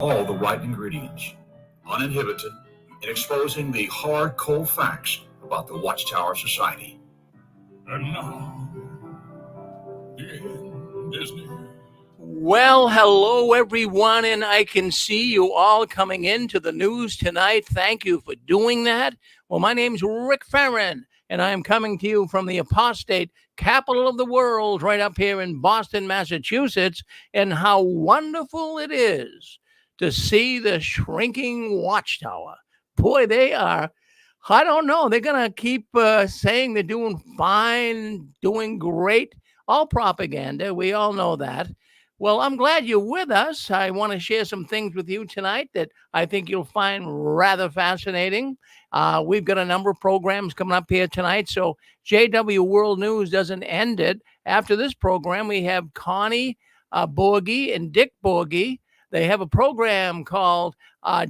all the right ingredients, uninhibited, in exposing the hard, cold facts about the Watchtower Society. And now, the end is near. Well, hello, everyone, and I can see you all coming into the news tonight. Thank you for doing that. Well, my name's Rick Farron, and I am coming to you from the apostate capital of the world, right up here in Boston, Massachusetts. And how wonderful it is to see the shrinking Watchtower. Boy, they are. I don't know. They're going to keep saying they're doing fine, doing great. All propaganda. We all know that. Well, I'm glad you're with us. I want to share some things with you tonight that I think you'll find rather fascinating. We've got a number of programs coming up here tonight, so JW World News doesn't end it. After this program, we have Connie Borgie and Dick Borgie. They have a program called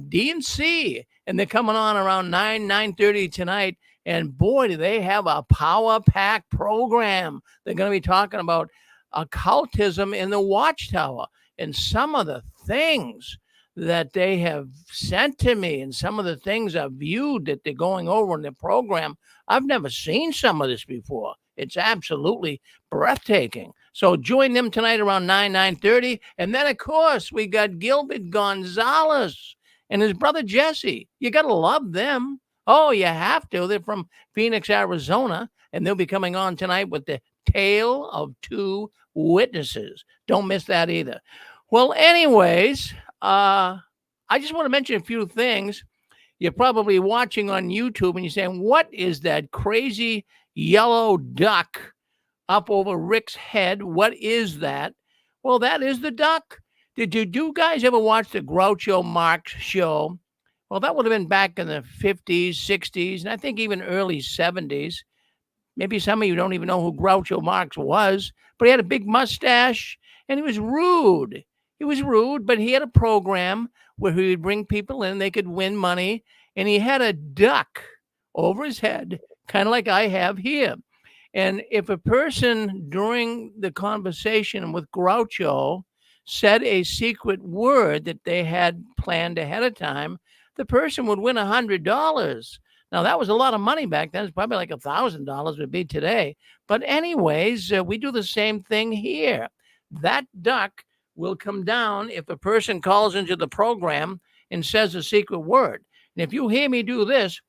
D&C, and they're coming on around 9:30 tonight. And boy, do they have a power-packed program. They're going to be talking about occultism in the Watchtower, and some of the things that they have sent to me and some of the things I've viewed that they're going over in the program. I've never seen some of this before. It's absolutely breathtaking. So join them tonight around 9:30. And then, of course, we got Gilbert Gonzalez and his brother Jesse. You got to love them. Oh, you have to. They're from Phoenix, Arizona, and they'll be coming on tonight with the Tale of Two Witnesses. Don't miss that either. Well, anyways, I just want to mention a few things. You're probably watching on YouTube and you're saying, what is that crazy yellow duck up over Rick's head? What is that? Well, that is the duck. Did you guys ever watch the Groucho Marx show? Well, that would have been back in the 50s, 60s, and I think even early 70s. Maybe some of you don't even know who Groucho Marx was, but he had a big mustache and he was rude. He was rude, but he had a program where he would bring people in, they could win money, and he had a duck over his head, kind of like I have here. And if a person during the conversation with Groucho said a secret word that they had planned ahead of time, the person would win $100. Now, that was a lot of money back then. It's probably like $1,000 would be today. But anyways, we do the same thing here. That duck will come down if a person calls into the program and says a secret word. And if you hear me do this,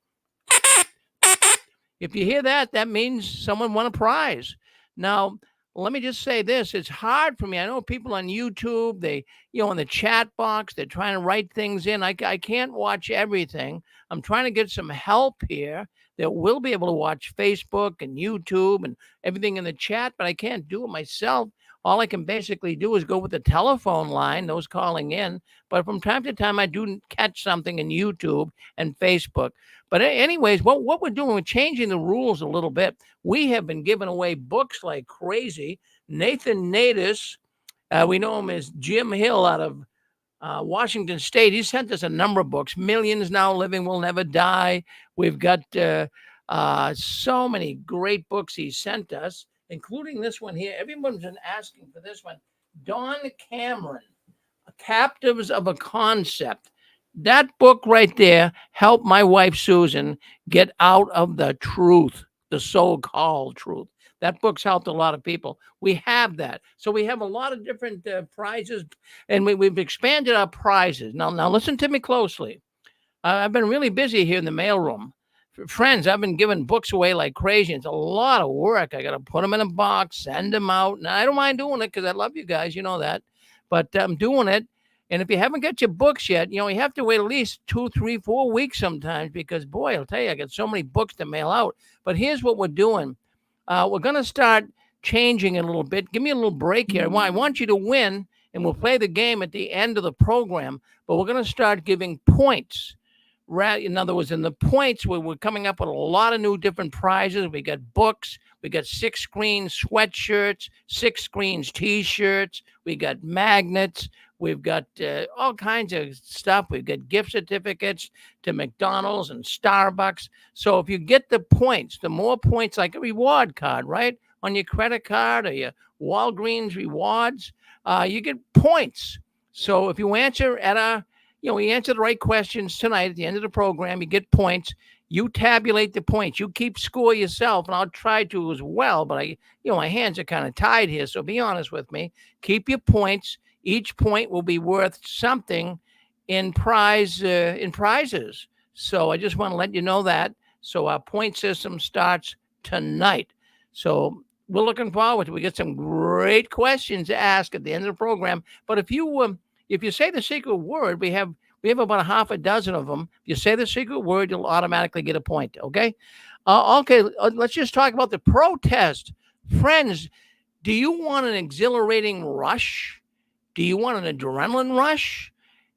if you hear that, that means someone won a prize. Now, let me just say this. It's hard for me. I know people on YouTube, they, in the chat box, they're trying to write things in. I can't watch everything. I'm trying to get some help here that will be able to watch Facebook and YouTube and everything in the chat, but I can't do it myself. All I can basically do is go with the telephone line, those calling in. But from time to time, I do catch something in YouTube and Facebook. But anyways, what we're doing, we're changing the rules a little bit. We have been giving away books like crazy. Nathan Natus, we know him as Jim Hill out of Washington State. He sent us a number of books. Millions Now Living Will Never Die. We've got so many great books he sent us, including this one here. Everyone's been asking for this one. Don Cameron, Captives of a Concept. That book right there helped my wife, Susan, get out of the truth, the so-called truth. That book's helped a lot of people. We have that. So we have a lot of different prizes, and we've expanded our prizes. Now listen to me closely. I've been really busy here in the mailroom. Friends, I've been giving books away like crazy. It's a lot of work. I got to put them in a box, send them out. Now, I don't mind doing it because I love you guys. You know that. But I'm doing it. And if you haven't got your books yet, you have to wait at least 2, 3, 4 weeks sometimes because, boy, I'll tell you, I got so many books to mail out. But here's what we're doing. We're going to start changing it a little bit. Give me a little break here. I want you to win, and we'll play the game at the end of the program. But we're going to start giving points. In other words, in the points, we're coming up with a lot of new different prizes. We got books. We got 6-screen sweatshirts, 6-screens T-shirts. We got magnets. We've got all kinds of stuff. We've got gift certificates to McDonald's and Starbucks. So if you get the points, the more points, like a reward card, right, on your credit card or your Walgreens rewards, you get points. So if you answer at you answer the right questions tonight at the end of the program, you get points. You tabulate the points. You keep score yourself, and I'll try to as well. But my hands are kind of tied here, so be honest with me. Keep your points. Each point will be worth something in prizes. So I just want to let you know that. So our point system starts tonight. So we're looking forward to it. We get some great questions to ask at the end of the program. But if you say the secret word, we have about a half a dozen of them. If you say the secret word, you'll automatically get a point. Okay. Let's just talk about the protest. Friends, do you want an exhilarating rush? Do you want an adrenaline rush?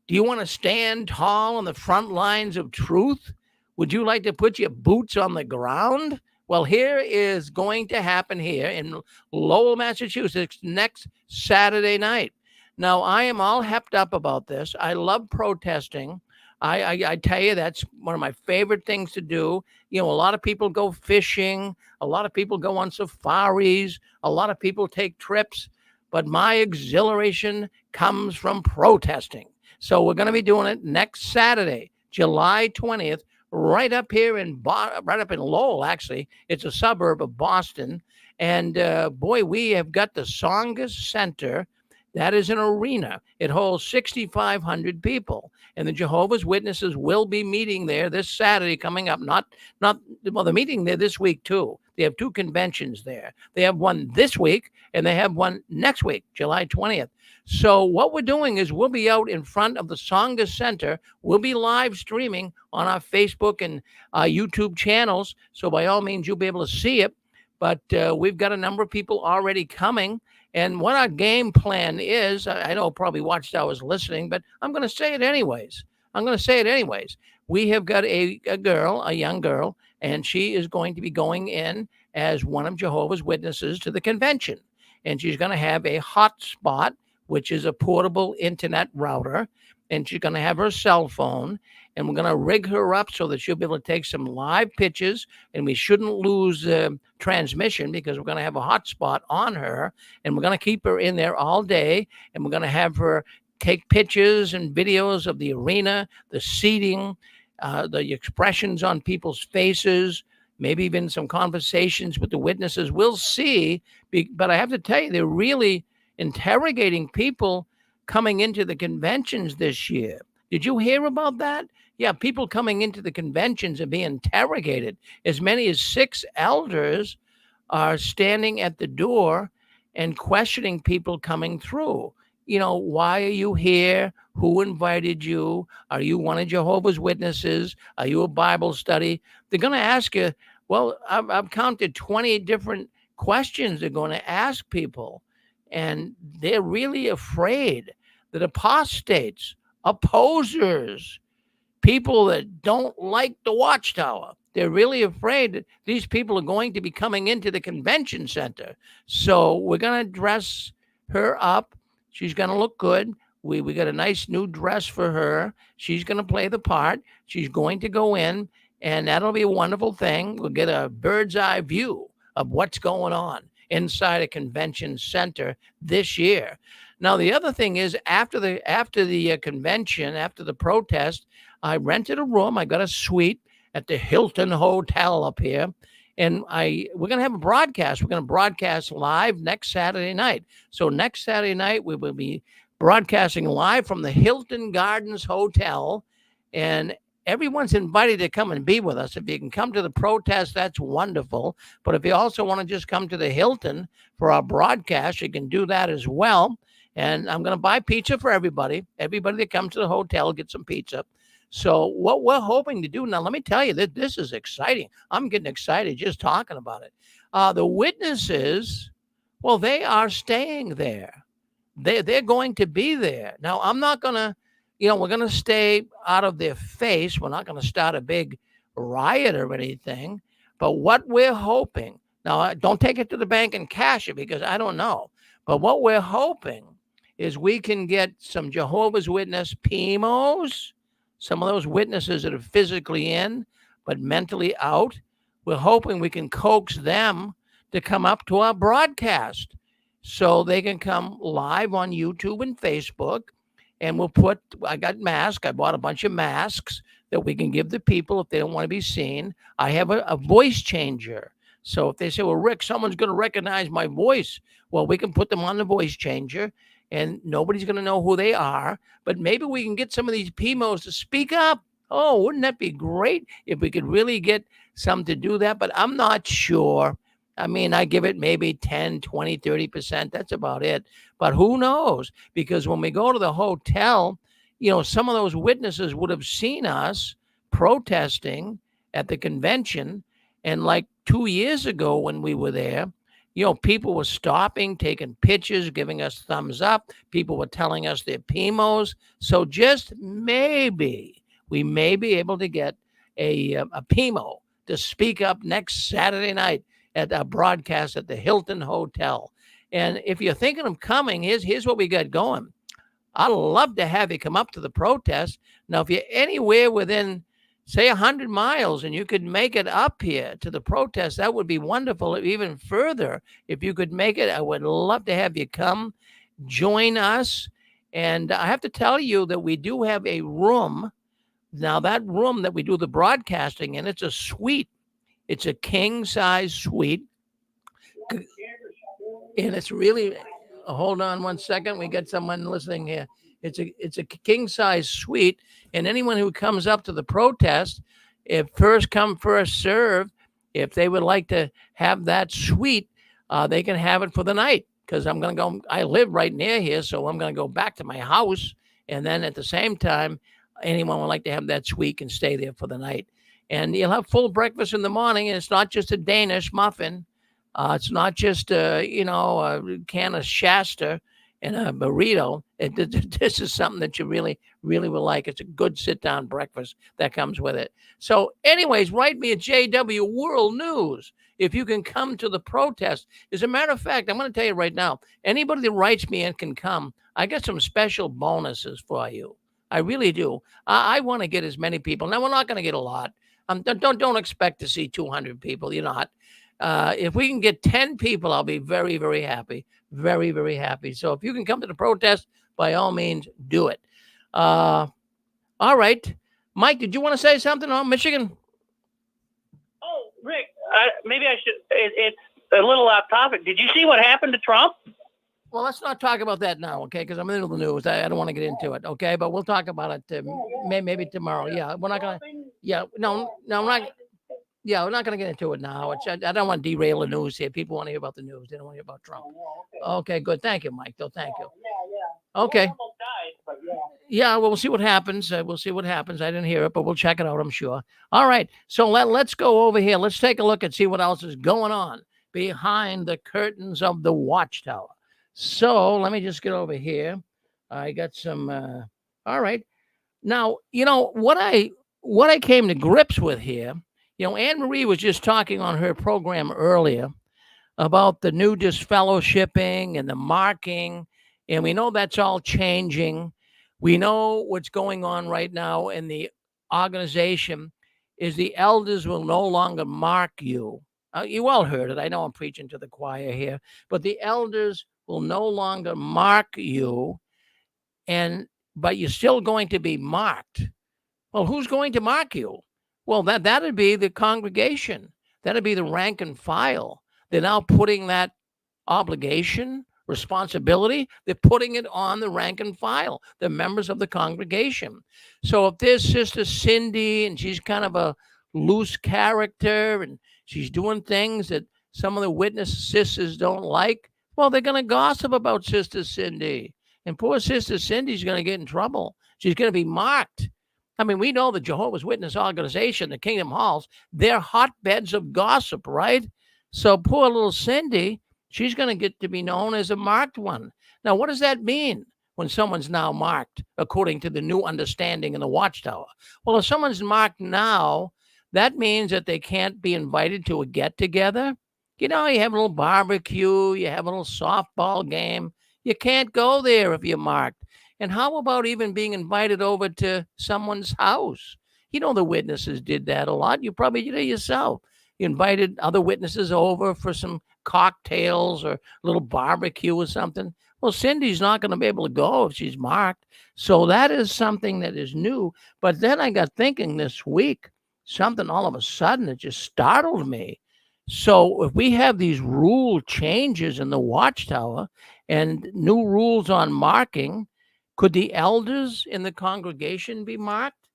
Do you want to stand tall on the front lines of truth? Would you like to put your boots on the ground? Well, here is going to happen here in Lowell, Massachusetts next Saturday night. Now, I am all hepped up about this. I love protesting. I tell you, that's one of my favorite things to do. A lot of people go fishing. A lot of people go on safaris. A lot of people take trips. But my exhilaration comes from protesting. So we're going to be doing it next Saturday, July 20th, right up here right up in Lowell, actually. It's a suburb of Boston. And boy, we have got the Tsongas Center. That is an arena. It holds 6,500 people. And the Jehovah's Witnesses will be meeting there this Saturday coming up. They're meeting there this week, too. They have two conventions there. They have one this week, and they have one next week, July 20th. So what we're doing is we'll be out in front of the Tsongas Center. We'll be live streaming on our Facebook and YouTube channels. So by all means, you'll be able to see it. But we've got a number of people already coming. And what our game plan is, I know probably Watchtower is listening, but I'm going to say it anyways. We have got a young girl, and she is going to be going in as one of Jehovah's Witnesses to the convention. And she's going to have a hotspot, which is a portable internet router. And she's going to have her cell phone. And we're going to rig her up so that she'll be able to take some live pictures. And we shouldn't lose transmission because we're going to have a hotspot on her. And we're going to keep her in there all day. And we're going to have her take pictures and videos of the arena, the seating, the expressions on people's faces, maybe even some conversations with the witnesses. We'll see. But I have to tell you, they're really interrogating people coming into the conventions this year. Did you hear about that? Yeah, people coming into the conventions are being interrogated. As many as 6 elders are standing at the door and questioning people coming through. Why are you here? Who invited you? Are you one of Jehovah's Witnesses? Are you a Bible study? They're going to ask you, well, I've counted 20 different questions they're going to ask people. And they're really afraid that apostates, opposers, people that don't like the Watchtower, they're really afraid that these people are going to be coming into the convention center. So we're going to dress her up. She's going to look good. We got a nice new dress for her. She's going to play the part. She's going to go in, and that'll be a wonderful thing. We'll get a bird's eye view of what's going on inside a convention center this year. Now, the other thing is after the convention, after the protest, I rented a room. I got a suite at the Hilton Hotel up here. And we're going to have a broadcast. We're going to broadcast live next Saturday night. So next Saturday night, we will be broadcasting live from the Hilton Gardens Hotel. And everyone's invited to come and be with us. If you can come to the protest, that's wonderful. But if you also want to just come to the Hilton for our broadcast, you can do that as well. And I'm going to buy pizza for everybody. Everybody that comes to the hotel gets some pizza. So what we're hoping to do now, let me tell you that this is exciting. I'm getting excited just talking about it. The witnesses, well, they are staying there. They're going to be there. Now, I'm not going to, we're going to stay out of their face. We're not going to start a big riot or anything. But what we're hoping, now, don't take it to the bank and cash it because I don't know. But what we're hoping is we can get some Jehovah's Witness PMOs, some of those witnesses that are physically in but mentally out. We're hoping we can coax them to come up to our broadcast so they can come live on YouTube and Facebook and I got masks. I bought a bunch of masks that we can give the people if they don't want to be seen. I have a voice changer. So if they say, well, Rick, someone's going to recognize my voice, well, we can put them on the voice changer and nobody's going to know who they are. But maybe we can get some of these PMOs to speak up. Oh, wouldn't that be great if we could really get some to do that? But I'm not sure. I mean, I give it maybe 10, 20, 30%. That's about it. But who knows? Because when we go to the hotel, some of those witnesses would have seen us protesting at the convention. And like 2 years ago when we were there, people were stopping, taking pictures, giving us thumbs up. People were telling us their PMOs. So just maybe we may be able to get a PMO to speak up next Saturday night at a broadcast at the Hilton Hotel. And if you're thinking of coming, here's what we got going. I'd love to have you come up to the protest. Now, if you're anywhere within, say, 100 miles and you could make it up here to the protest, that would be wonderful. Even further, if you could make it, I would love to have you come join us. And I have to tell you that we do have a room. Now, that room that we do the broadcasting in, it's a suite. It's a king-size suite. And it's really, hold on one second. We got someone listening here. It's a king-size suite. And anyone who comes up to the protest, if first come, first serve, if they would like to have that suite, they can have it for the night. Because I'm going to go, I live right near here, so I'm going to go back to my house. And then at the same time, anyone would like to have that suite can stay there for the night. And you'll have full breakfast in the morning, and it's not just a Danish muffin. It's not just, a can of Shasta and a burrito. This is something that you really, really will like. It's a good sit-down breakfast that comes with it. So anyways, write me at JW World News if you can come to the protest. As a matter of fact, I'm going to tell you right now, anybody that writes me and can come, I got some special bonuses for you. I really do. I want to get as many people. Now, we're not going to get a lot. Don't expect to see 200 people. You're not. If we can get 10 people, I'll be very, very happy. Very, very happy. So if you can come to the protest, by all means, do it. All right. Mike, did you want to say something on Michigan? Oh, Rick, maybe I should. It's a little off topic. Did you see what happened to Trump? Well, let's not talk about that now, okay? Because I'm in the news. I don't want to get into it, okay? But we'll talk about it maybe tomorrow. Yeah, we're not going to. Yeah, no, I'm not. Yeah, we're not going to get into it now. I don't want to derail the news here. People want to hear about the news. They don't want to hear about Trump. Okay, good. Thank you, Mike. Though, thank you. Okay. Yeah, well, we'll see what happens. We'll see what happens. I didn't hear it, but we'll check it out, I'm sure. All right. So let's go over here. Let's take a look and see what else is going on behind the curtains of the Watchtower. So let me just get over here. I got some. All right. Now, what I came to grips with here. Anne Marie was just talking on her program earlier about the new disfellowshipping and the marking, and we know that's all changing. We know what's going on right now in the organization is the elders will no longer mark you. You all heard it. I know I'm preaching to the choir here, but the elders will no longer mark you, but you're still going to be marked. Well, who's going to mark you? Well, that'd be the congregation. That'd be the rank and file. They're now putting that obligation, responsibility, they're putting it on the rank and file, the members of the congregation. So if there's Sister Cindy and she's kind of a loose character and she's doing things that some of the witness sisters don't like, well, they're going to gossip about Sister Cindy. And poor Sister Cindy's going to get in trouble. She's going to be marked. I mean, we know the Jehovah's Witness organization, the Kingdom Halls, they're hotbeds of gossip, right? So poor little Cindy, she's going to get to be known as a marked one. Now, what does that mean when someone's now marked, according to the new understanding in the Watchtower? Well, if someone's marked now, that means that they can't be invited to a get-together. You have a little barbecue, you have a little softball game. You can't go there if you're marked. And how about even being invited over to someone's house? The witnesses did that a lot. You probably did it yourself. You invited other witnesses over for some cocktails or a little barbecue or something. Well, Cindy's not going to be able to go if she's marked. So that is something that is new. But then I got thinking this week, something all of a sudden that just startled me. So if we have these rule changes in the Watchtower and new rules on marking, could the elders in the congregation be marked?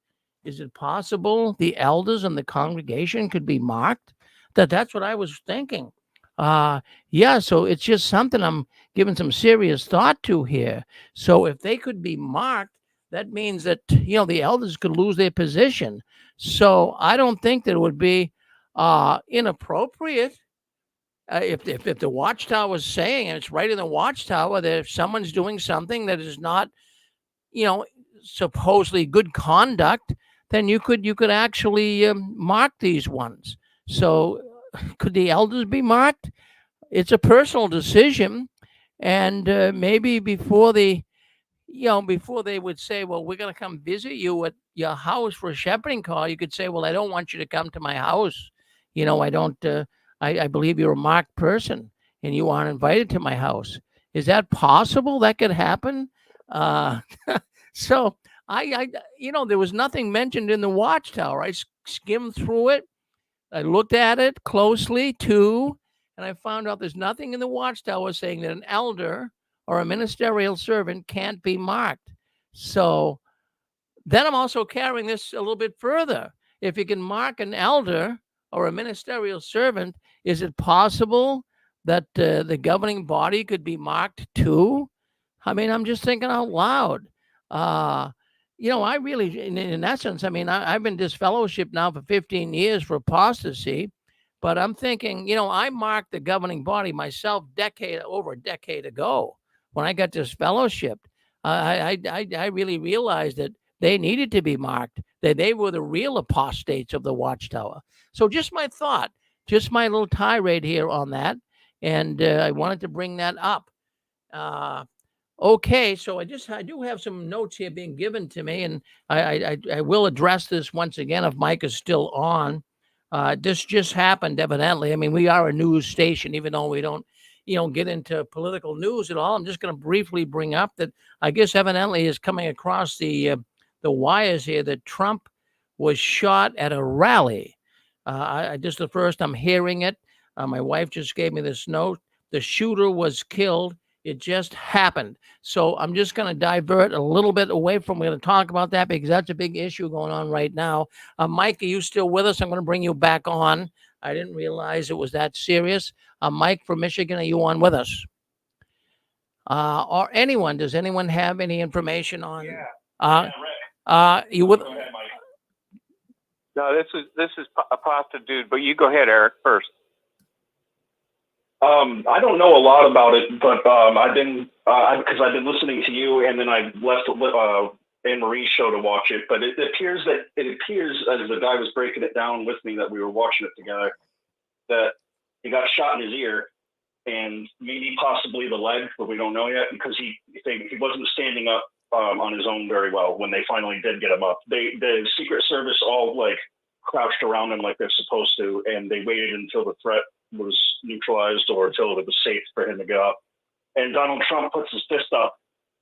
Is it possible the elders in the congregation could be marked? That's what I was thinking. Yeah, so it's just something I'm giving some serious thought to here. So if they could be marked, that means that the elders could lose their position. So I don't think that it would be inappropriate if the Watchtower is saying, and it's right in the Watchtower, that if someone's doing something that is not supposedly good conduct, then you could actually mark these ones. So could the elders be marked? It's a personal decision, and maybe before they would say, well, we're going to come visit you at your house for a shepherding call, you could say, well, I don't want you to come to my house. I don't. I believe you're a marked person, and you aren't invited to my house. Is that possible? That could happen. So I there was nothing mentioned in the Watchtower. I skimmed through it. I looked at it closely too, and I found out there's nothing in the Watchtower saying that an elder or a ministerial servant can't be marked. So then I'm also carrying this a little bit further. If you can mark an elder or a ministerial servant, is it possible that the governing body could be marked too? I mean, I'm just thinking out loud. I really, in essence, I mean, I've been disfellowshipped now for 15 years for apostasy, but I'm thinking, I marked the governing body myself over a decade ago when I got disfellowshipped. I really realized that they needed to be marked, that they were the real apostates of the Watchtower. So just my thought, just my little tirade here on that. And I wanted to bring that up. Okay, so I do have some notes here being given to me, and I will address this once again if Mike is still on. This just happened, evidently. I mean, we are a news station, even though we don't, get into political news at all. I'm just going to briefly bring up that I guess evidently is coming across the wires here that Trump was shot at a rally. Just the first I'm hearing it. My wife just gave me this note. The shooter was killed. It just happened. So I'm just going to divert a little bit away from, we're going to talk about that because that's a big issue going on right now. Mike, are you still with us? I'm going to bring you back on. I didn't realize it was that serious. Mike from Michigan, are you on with us? Or anyone, does anyone have any information on? You with? Go ahead, Mike. No, this is a pasta dude, but you go ahead, Eric, first. I don't know a lot about it, but I've been listening to you, and then I left Anne Marie's show to watch it. But it appears as the guy was breaking it down with me that we were watching it together, that he got shot in his ear, and maybe possibly the leg, but we don't know yet because he wasn't standing up on his own very well when they finally did get him up. The Secret Service all crouched around him like they're supposed to, and they waited until the threat was neutralized or until it was safe for him to get up. And Donald Trump puts his fist up,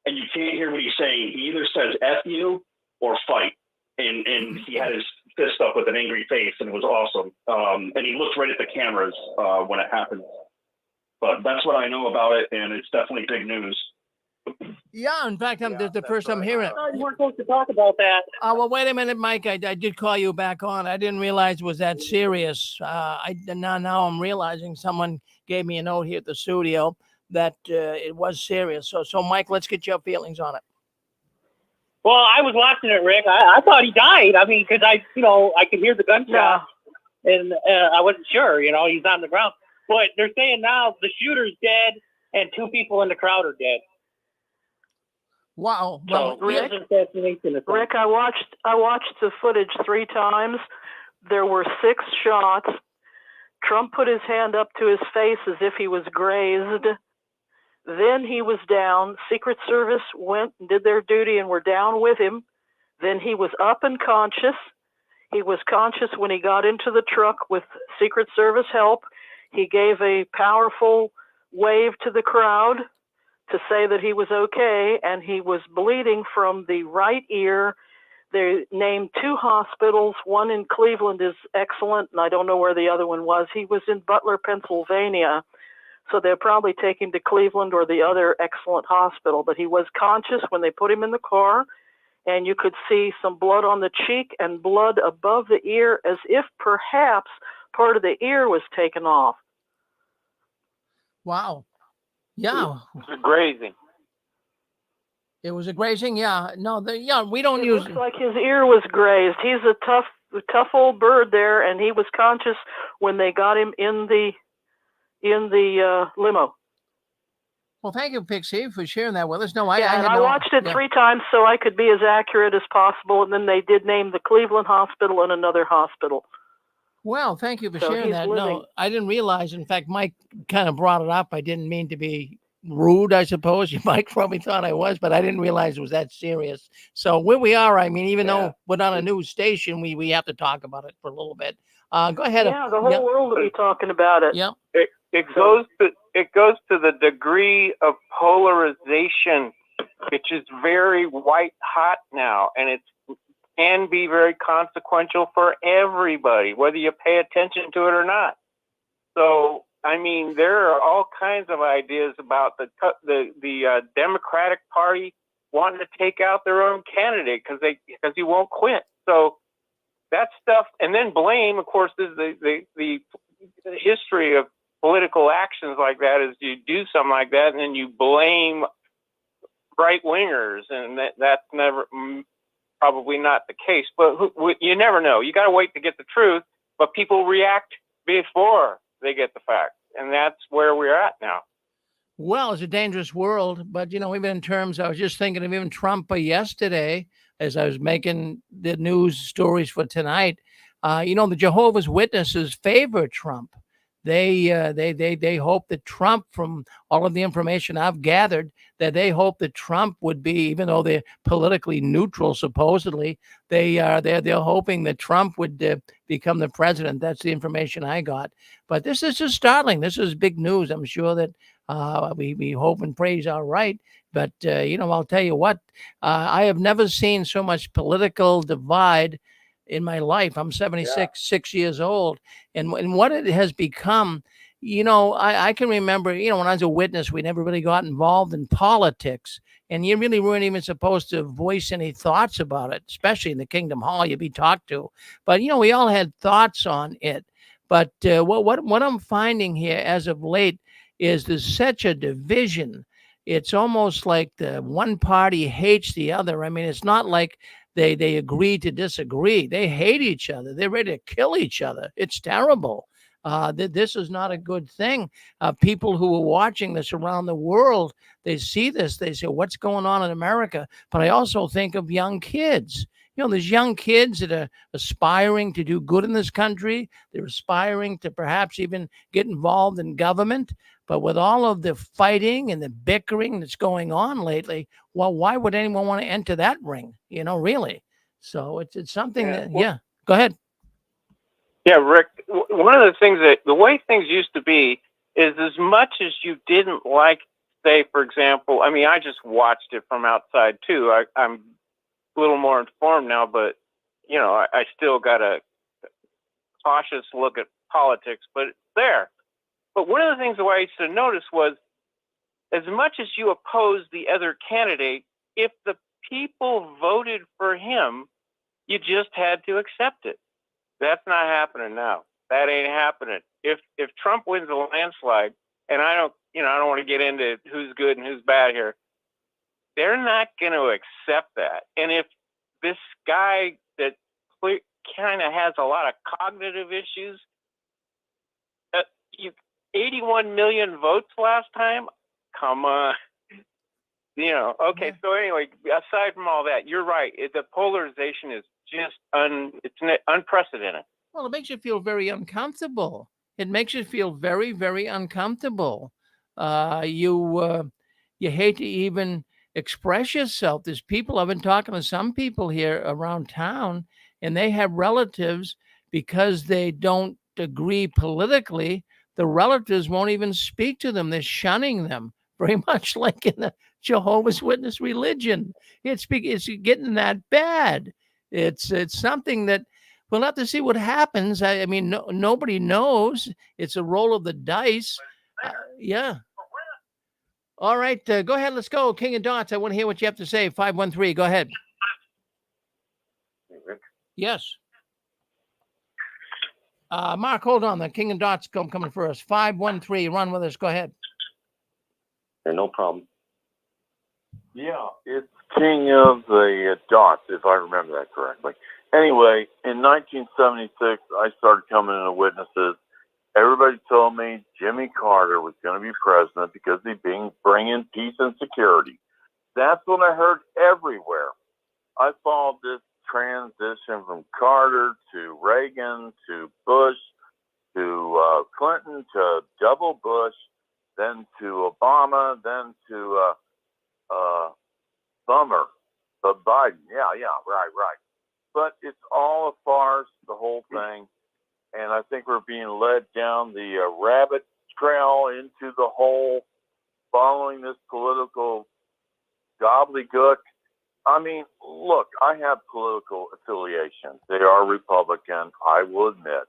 and you can't hear what he's saying. He either says F you or fight. And he had his fist up with an angry face, and it was awesome. And he looked right at the cameras when it happened. But that's what I know about it, and it's definitely big news. Yeah, in fact, the first time hearing it. You weren't supposed to talk about that. Well, wait a minute, Mike. I did call you back on. I didn't realize it was that serious. Now I'm realizing someone gave me a note here at the studio that it was serious. So Mike, let's get your feelings on it. Well, I was watching it, Rick. I thought he died. I mean, because I could hear the gunshot, and I wasn't sure. He's on the ground. But they're saying now the shooter's dead, and 2 people in the crowd are dead. Wow. Well, Rick, I watched the footage 3 times. There were 6 shots. Trump put his hand up to his face as if he was grazed. Then he was down. Secret Service went and did their duty and were down with him. Then he was up and conscious. He was conscious when he got into the truck with Secret Service help. He gave a powerful wave to the crowd to say that he was okay, and he was bleeding from the right ear. They named 2 hospitals. One in Cleveland is excellent, and I don't know where the other one was. He was in Butler, Pennsylvania, so they'll probably take him to Cleveland or the other excellent hospital. But he was conscious when they put him in the car, and you could see some blood on the cheek and blood above the ear, as if perhaps part of the ear was taken off. Wow. Yeah. It's grazing. It was a grazing. Yeah. No, we don't It use. looks like his ear was grazed. He's a tough old bird there, and he was conscious when they got him in the limo. Well, thank you, Pixie, for sharing that with us. No, I watched it 3 times so I could be as accurate as possible, and then they did name the Cleveland Hospital and another hospital. Well, thank you for So sharing he's that. living. No, I didn't realize. In fact, Mike kind of brought it up. I didn't mean to be rude, I suppose. Mike probably thought I was, but I didn't realize it was that serious. So where we are, I mean, even though we're not a news station, we have to talk about it for a little bit. Go ahead. Yeah, the whole world will be talking about it. Yep. It goes to the degree of polarization, which is very white hot now, and it can be very consequential for everybody, whether you pay attention to it or not. So, I mean, there are all kinds of ideas about the Democratic Party wanting to take out their own candidate because he won't quit. So that stuff, and then blame, of course, is the history of political actions like that is you do something like that and then you blame right wingers, and that's never probably not the case. But you never know. You got to wait to get the truth, but people react before they get the facts, and that's where we're at now. Well, it's a dangerous world, but even in terms, I was just thinking of even Trump yesterday as I was making the news stories for tonight. The Jehovah's Witnesses favor Trump. They hope that Trump, from all of the information I've gathered, that they hope that Trump would be, even though they're politically neutral, supposedly, they're hoping that Trump would become the president. That's the information I got. But this is just startling. This is big news. I'm sure that we hope and pray he's all right. But I'll tell you what, I have never seen so much political divide in my life. I'm 6 years old, and what it has become, I can remember, when I was a witness, we never really got involved in politics, and you really weren't even supposed to voice any thoughts about it, especially in the Kingdom Hall. You'd be talked to, but we all had thoughts on it. But what I'm finding here as of late is there's such a division. It's almost like the one party hates the other. I mean, it's not like they agree to disagree. They hate each other. They're ready to kill each other. It's terrible. This is not a good thing. People who are watching this around the world, they see this. They say, what's going on in America? But I also think of young kids. There's young kids that are aspiring to do good in this country. They're aspiring to perhaps even get involved in government. But with all of the fighting and the bickering that's going on lately, well, why would anyone want to enter that ring? Really. So it's something go ahead. Yeah, Rick, one of the things the way things used to be is as much as you didn't like, say, for example, I mean, I just watched it from outside too. I'm a little more informed now, but, I still got a cautious look at politics, but it's there. But one of the things that I used to notice was, as much as you oppose the other candidate, if the people voted for him, you just had to accept it. That's not happening now. That ain't happening. If Trump wins a landslide, and I don't want to get into who's good and who's bad here, they're not going to accept that. And if this guy that kind of has a lot of cognitive issues, 81 million votes last time, come on. Okay, so anyway, aside from all that, you're right. The polarization is just it's unprecedented. Well, it makes you feel very uncomfortable. It makes you feel very, very uncomfortable. You hate to even express yourself. There's people, I've been talking to some people here around town, and they have relatives, because they don't agree politically, the relatives won't even speak to them. They're shunning them very much like in the Jehovah's Witness religion. It's getting that bad. It's something that we'll have to see what happens. I mean, nobody knows. It's a roll of the dice. Yeah. All right, go ahead. Let's go. King of Dots. I want to hear what you have to say. 513. Go ahead. Hey, Rick. Yes. Mark, hold on. The King of Dots coming first. 513. Run with us. Go ahead. Hey, no problem. Yeah, it's King of the Dots, if I remember that correctly. Anyway, in 1976, I started coming into witnesses. Everybody told me Jimmy Carter was going to be president because he'd bring in peace and security. That's what I heard everywhere. I followed this transition from Carter to Reagan to Bush to Clinton to double Bush, then to Obama, then to Biden. Yeah, right. But it's all a farce, the whole thing. And I think we're being led down the rabbit trail into the hole, following this political gobbledygook. I mean, look, I have political affiliations. They are Republican, I will admit,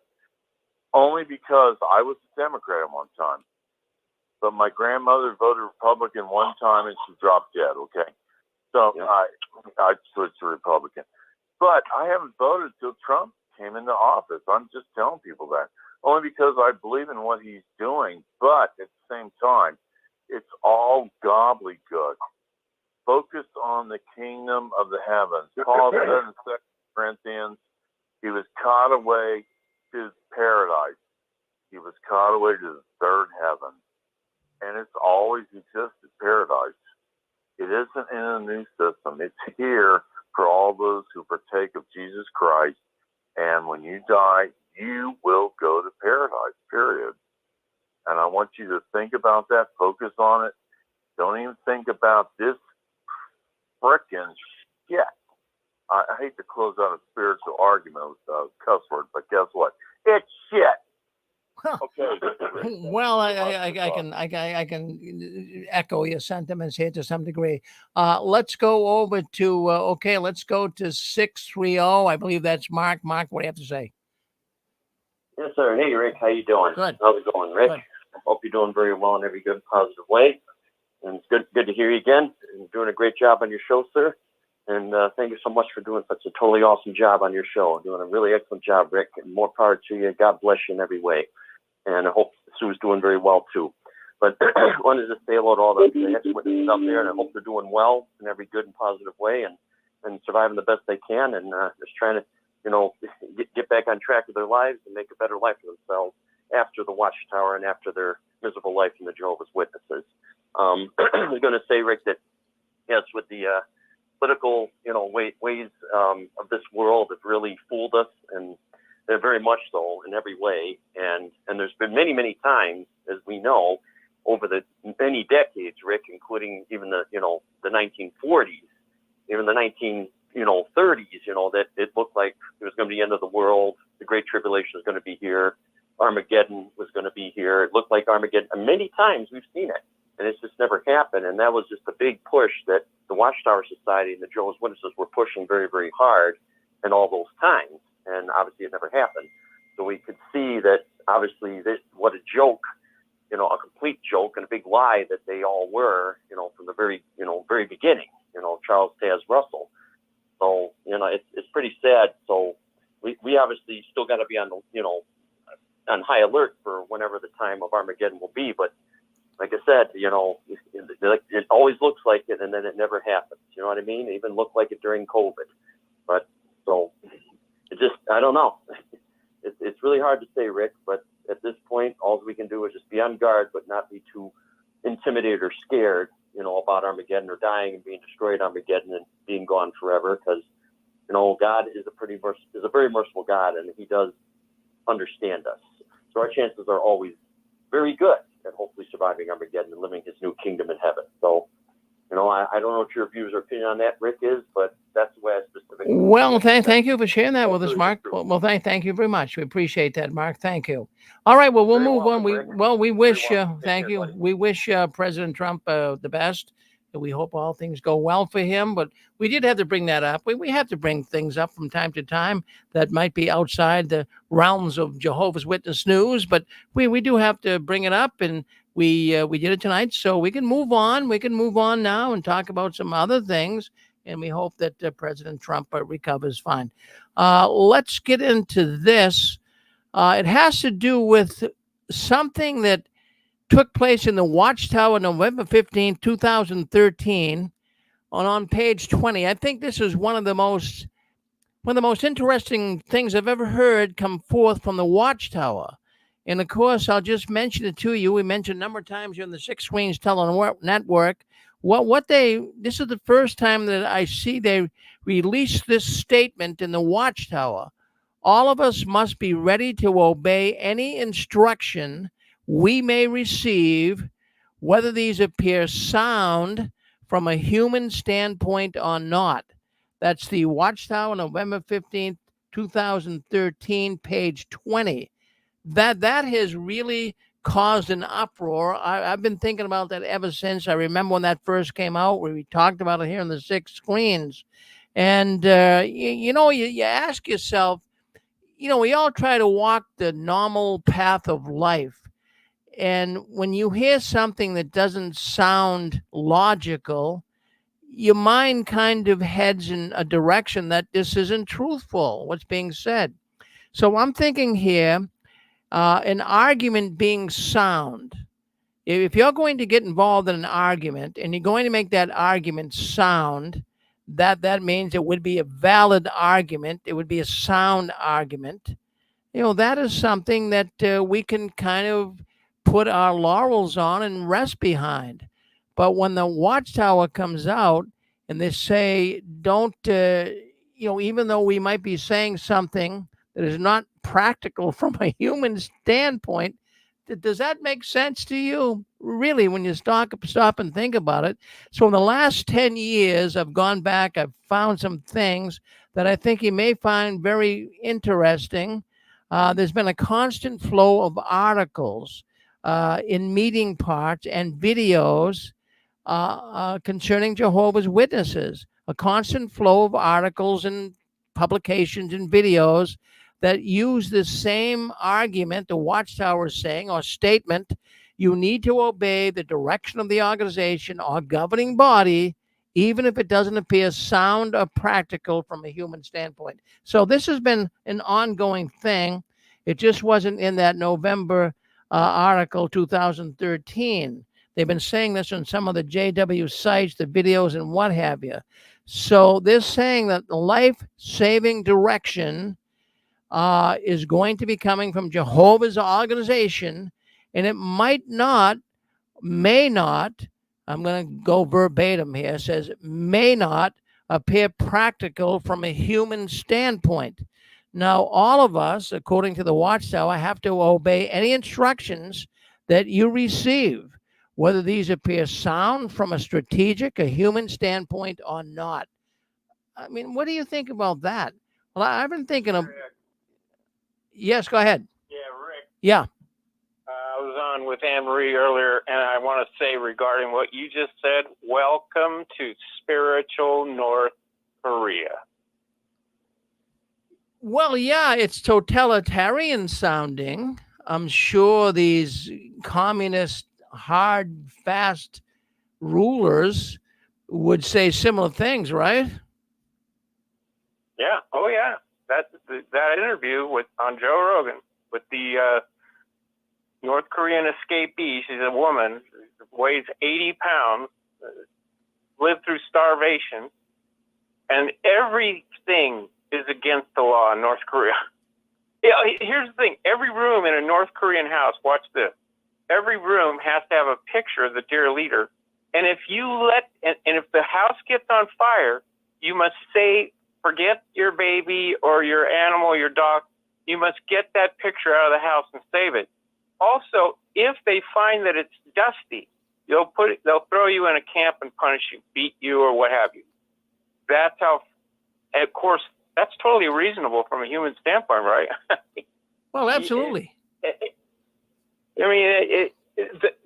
only because I was a Democrat at one time. But my grandmother voted Republican one time and she dropped dead, okay? So yeah. I switched to Republican. But I haven't voted till Trump came into office. I'm just telling people that. Only because I believe in what he's doing. But at the same time, it's all gobbledygook. Focus on the kingdom of the heavens. Paul said in 2 Corinthians, he was caught away to paradise. He was caught away to the third heaven. And it's always existed, paradise. It isn't in a new system. It's here for all those who partake of Jesus Christ. And when you die, you will go to paradise, period. And I want you to think about that, focus on it. Don't even think about this frickin' shit. I hate to close out a spiritual argument with a cuss word, but guess what? It's shit. Okay. Well, I can echo your sentiments here to some degree. Let's go over to let's go to 630. I believe that's Mark. Mark, what do you have to say? Yes, sir. Hey, Rick, how you doing? Good. How's it going, Rick? Good. I hope you're doing very well in every good, positive way. And it's good to hear you again. You're doing a great job on your show, sir. And thank you so much for doing such a totally awesome job on your show. Doing a really excellent job, Rick. And more power to you. God bless you in every way. And I hope Sue's doing very well, too. But I wanted to say hello to all the ex-witnesses out there, and I hope they're doing well in every good and positive way and surviving the best they can and just trying to, get back on track with their lives and make a better life for themselves after the Watchtower and after their miserable life in the Jehovah's Witnesses. I was going to say, Rick, that, yes, with the political, ways of this world have really fooled us, and they're very much so in every way. And there's been many, many times, as we know, over the many decades, Rick, including even the 1940s, even the 1930s, that it looked like it was going to be the end of the world. The Great Tribulation was going to be here. Armageddon was going to be here. It looked like Armageddon. And many times we've seen it, and it's just never happened. And that was just a big push that the Watchtower Society and the Jehovah's Witnesses were pushing very, very hard in all those times. And obviously it never happened. So we could see that obviously what a joke, a complete joke and a big lie that they all were, from the very beginning, Charles Taz Russell. So, it's pretty sad. So we obviously still got to be on high alert for whenever the time of Armageddon will be. But like I said, it always looks like it and then it never happens. You know what I mean? It even looked like it during COVID. But so it just, I don't know. It's really hard to say, Rick, but at this point, all we can do is just be on guard, but not be too intimidated or scared, about Armageddon or dying and being destroyed Armageddon and being gone forever. Because, God is a very merciful God, and he does understand us. So our chances are always very good at hopefully surviving Armageddon and living his new kingdom in heaven. So You know, I don't know what your views or opinion on that, Rick, is, but that's the way I specifically. Well, thank you for sharing that with us, Mark. Well, thank you very much. We appreciate that, Mark. Thank you. All right, well, we'll move on. We wish thank you. We wish President Trump the best. We hope all things go well for him. But we did have to bring that up. We have to bring things up from time to time that might be outside the realms of Jehovah's Witness news. But we do have to bring it up, and we did it tonight, so we can move on. We can move on now and talk about some other things. And we hope that President Trump recovers fine. Let's get into this. It has to do with something that took place in the Watchtower November 15, 2013, on page 20. I think this is one of the most interesting things I've ever heard come forth from the Watchtower. And of course, I'll just mention it to you. We mentioned a number of times here on the Six Screens Tele Network. This is the first time that I see they released this statement in the Watchtower. All of us must be ready to obey any instruction we may receive, whether these appear sound from a human standpoint or not. That's the Watchtower, November 15th, 2013, page 20. That has really caused an uproar. I've been thinking about that ever since. I remember when that first came out, where we talked about it here on the Six Screens. And, you ask yourself, we all try to walk the normal path of life. And when you hear something that doesn't sound logical, your mind kind of heads in a direction that this isn't truthful, what's being said. So I'm thinking here, an argument being sound. If you're going to get involved in an argument and you're going to make that argument sound, that means it would be a valid argument. It would be a sound argument. That is something that we can kind of put our laurels on and rest behind. But when the Watchtower comes out and they say, don't, even though we might be saying something that is not practical from a human standpoint, does that make sense to you? Really, when you stop and think about it. So in the last 10 years, I've gone back, I've found some things that I think you may find very interesting. There's been a constant flow of articles in meeting parts and videos concerning Jehovah's Witnesses, a constant flow of articles and publications and videos that use the same argument the Watchtower is saying, or statement: you need to obey the direction of the organization or governing body, even if it doesn't appear sound or practical from a human standpoint. So this has been an ongoing thing. It just wasn't in that November article 2013. They've been saying this on some of the JW sites, the videos, and what have you. So they're saying that the life-saving direction is going to be coming from Jehovah's organization, and it may not, I'm going to go verbatim here, says may not appear practical from a human standpoint. Now, all of us, according to the Watchtower, have to obey any instructions that you receive, whether these appear sound from a strategic, a human standpoint or not. I mean, what do you think about that? Well, I've been thinking of... Yes, go ahead. Yeah, Rick. Yeah. I was on with Anne-Marie earlier, and I want to say regarding what you just said, welcome to spiritual North Korea. Well, yeah, it's totalitarian sounding. I'm sure these communist, hard, fast rulers would say similar things, right? Yeah. Oh, yeah. That interview on Joe Rogan with the North Korean escapee. She's a woman, weighs 80 pounds, lived through starvation, and everything is against the law in North Korea. Yeah, here's the thing. Every room in a North Korean house, watch this, every room has to have a picture of the dear leader. And if if the house gets on fire, you must say, forget your baby or your animal, your dog. You must get that picture out of the house and save it. Also, if they find that it's dusty, they'll throw you in a camp and punish you, beat you, or what have you. That's how. And of course, that's totally reasonable from a human standpoint, right? Well, absolutely. Then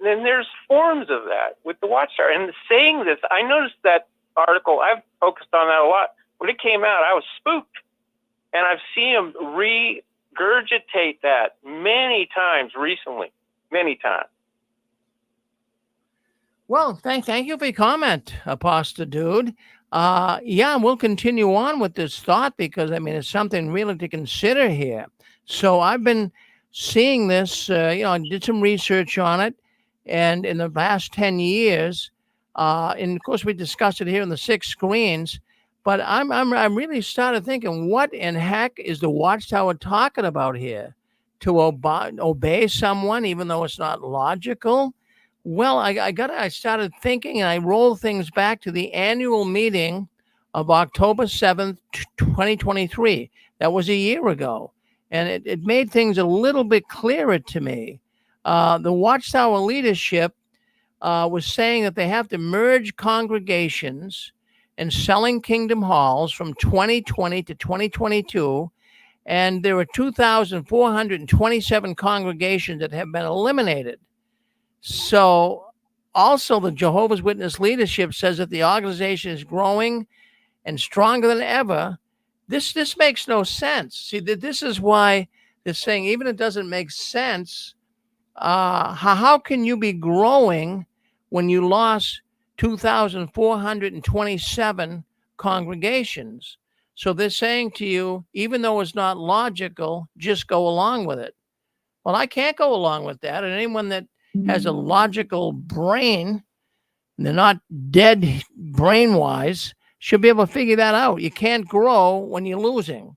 there's forms of that with the Watchtower. And saying this, I noticed that article. I've focused on that a lot. When it came out, I was spooked, and I've seen them regurgitate that many times recently. Many times. Well, thank you for your comment, Apostle Dude. Yeah, we'll continue on with this thought because, I mean, it's something really to consider here. So I've been seeing this, I did some research on it, and in the last 10 years, and of course we discussed it here in the 6 screens, but I'm really started thinking, what in heck is the Watchtower talking about here? To obey someone, even though it's not logical? Well, I started thinking, and I rolled things back to the annual meeting of October 7th, 2023. That was a year ago. And it made things a little bit clearer to me. The Watchtower leadership was saying that they have to merge congregations and selling kingdom halls from 2020 to 2022. And there were 2,427 congregations that have been eliminated. So also the Jehovah's Witness leadership says that the organization is growing and stronger than ever. This makes no sense. See, this is why they're saying, even if it doesn't make sense, how can you be growing when you lost 2,427 congregations? So they're saying to you, even though it's not logical, just go along with it. Well, I can't go along with that. And anyone that has a logical brain, they're not dead brain-wise, should be able to figure that out. You can't grow when you're losing.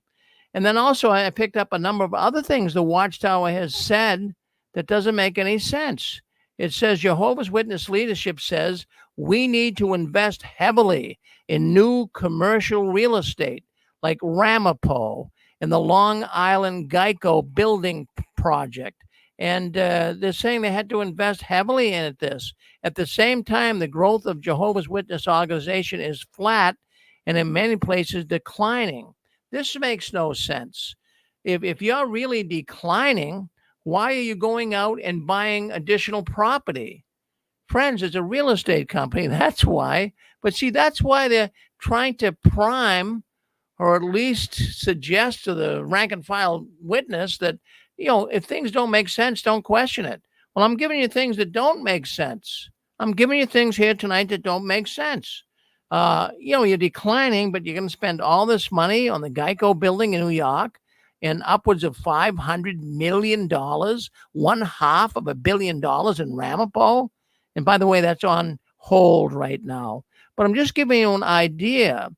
And then also I picked up a number of other things the Watchtower has said that doesn't make any sense. It says Jehovah's Witness leadership says we need to invest heavily in new commercial real estate like Ramapo and the Long Island Geico building project. And they're saying they had to invest heavily in this. At the same time, the growth of Jehovah's Witness organization is flat and in many places declining. This makes no sense. If you're really declining, why are you going out and buying additional property? Friends, it's a real estate company. That's why. But see, that's why they're trying to prime or at least suggest to the rank and file witness that, if things don't make sense, don't question it. Well, I'm giving you things that don't make sense. I'm giving you things here tonight that don't make sense. You're declining, but you're going to spend all this money on the Geico building in New York and upwards of $500 million, $500 million in Ramapo. And by the way, that's on hold right now. But I'm just giving you an idea.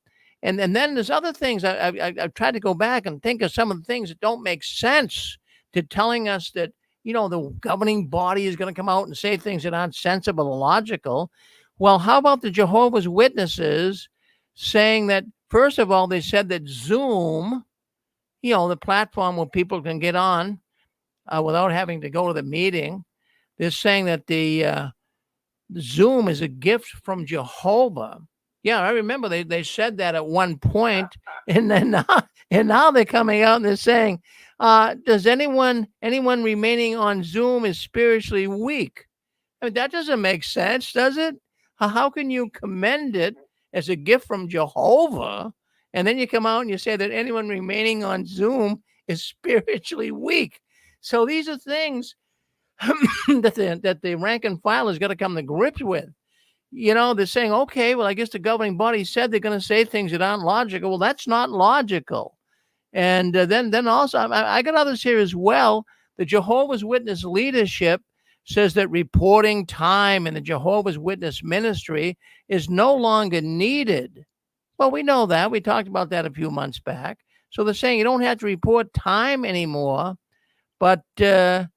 And then there's other things. I've tried to go back and think of some of the things that don't make sense to telling us that, the governing body is going to come out and say things that aren't sensible or logical. Well, how about the Jehovah's Witnesses saying that, first of all, they said that Zoom, the platform where people can get on without having to go to the meeting, they're saying that the Zoom is a gift from Jehovah. Yeah, I remember they said that at one point, and then now they're coming out and they're saying, does anyone remaining on Zoom is spiritually weak? I mean, that doesn't make sense, does it? How can you commend it as a gift from Jehovah, and then you come out and you say that anyone remaining on Zoom is spiritually weak? So these are things that the rank and file has got to come to grips with. They're saying, okay, well, I guess the governing body said they're going to say things that aren't logical. Well, that's not logical. And then also, I got others here as well. The Jehovah's Witness leadership says that reporting time in the Jehovah's Witness ministry is no longer needed. Well, we know that. We talked about that a few months back. So they're saying you don't have to report time anymore, but the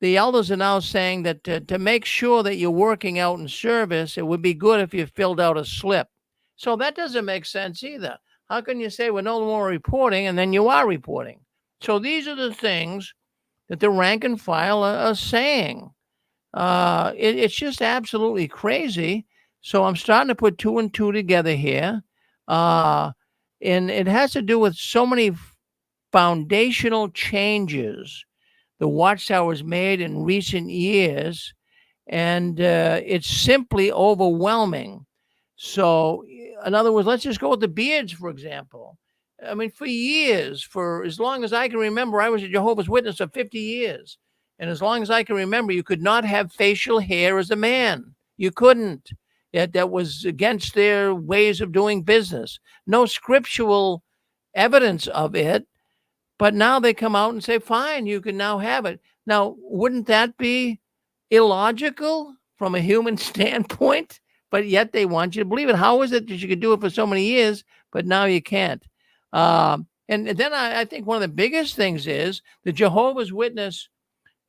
elders are now saying that to make sure that you're working out in service, it would be good if you filled out a slip. So that doesn't make sense either. How can you say we're no more reporting and then you are reporting? So these are the things that the rank and file are saying. It's just absolutely crazy. So I'm starting to put two and two together here. And it has to do with so many foundational changes the Watchtower's made in recent years, and it's simply overwhelming. So, in other words, let's just go with the beards, for example. I mean, for years, for as long as I can remember, I was a Jehovah's Witness for 50 years. And as long as I can remember, you could not have facial hair as a man. You couldn't. That was against their ways of doing business. No scriptural evidence of it. But now they come out and say, fine, you can now have it. Now, wouldn't that be illogical from a human standpoint? But yet they want you to believe it. How is it that you could do it for so many years, but now you can't? And then I think one of the biggest things is the Jehovah's Witness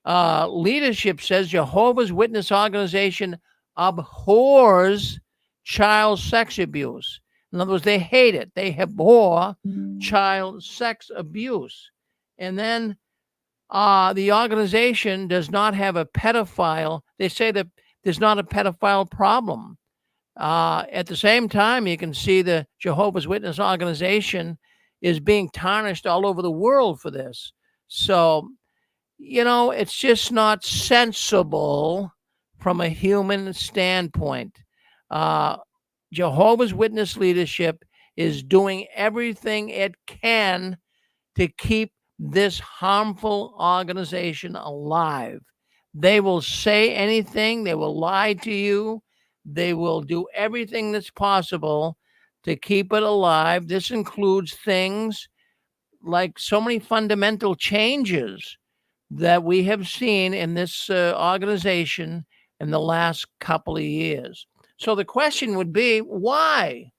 leadership says Jehovah's Witness organization abhors child sex abuse. In other words, they hate it. They abhor child sex abuse. And then the organization does not have a pedophile. They say that there's not a pedophile problem. At the same time, you can see the Jehovah's Witness organization is being tarnished all over the world for this. So, it's just not sensible from a human standpoint. Jehovah's Witness leadership is doing everything it can to keep this harmful organization alive. They will say anything, they will lie to you, they will do everything that's possible to keep it alive. This includes things like so many fundamental changes that we have seen in this organization in the last couple of years. So the question would be, why?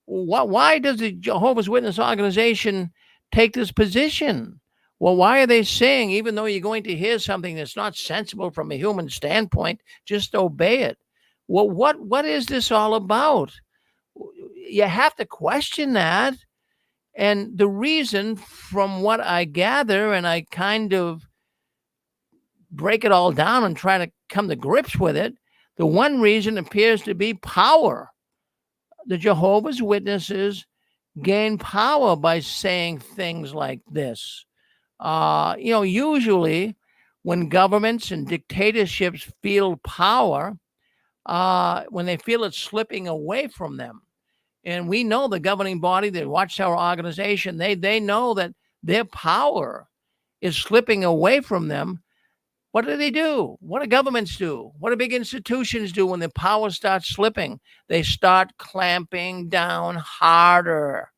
Why does the Jehovah's Witness organization take this position? Well, why are they saying, even though you're going to hear something that's not sensible from a human standpoint, just obey it? Well, what is this all about? You have to question that. And the reason, from what I gather, and I kind of break it all down and try to come to grips with it, the one reason appears to be power. The Jehovah's Witnesses gain power by saying things like this. Usually when governments and dictatorships feel power, when they feel it's slipping away from them, and we know the governing body, the Watchtower organization, they know that their power is slipping away from them. What do? What do governments do? What do big institutions do when the power starts slipping? They start clamping down harder.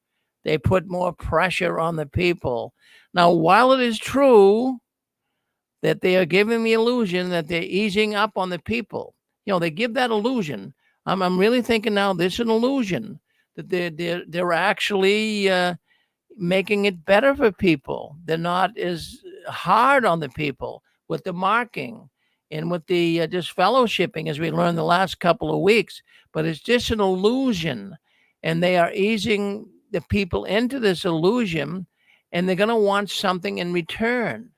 They put more pressure on the people. Now, while it is true that they are giving the illusion that they're easing up on the people, they give that illusion. I'm really thinking now this is an illusion that they're actually making it better for people. They're not as hard on the people with the marking and with the disfellowshipping, as we learned the last couple of weeks. But it's just an illusion, and they are easing the people into this illusion, and they're going to want something in return.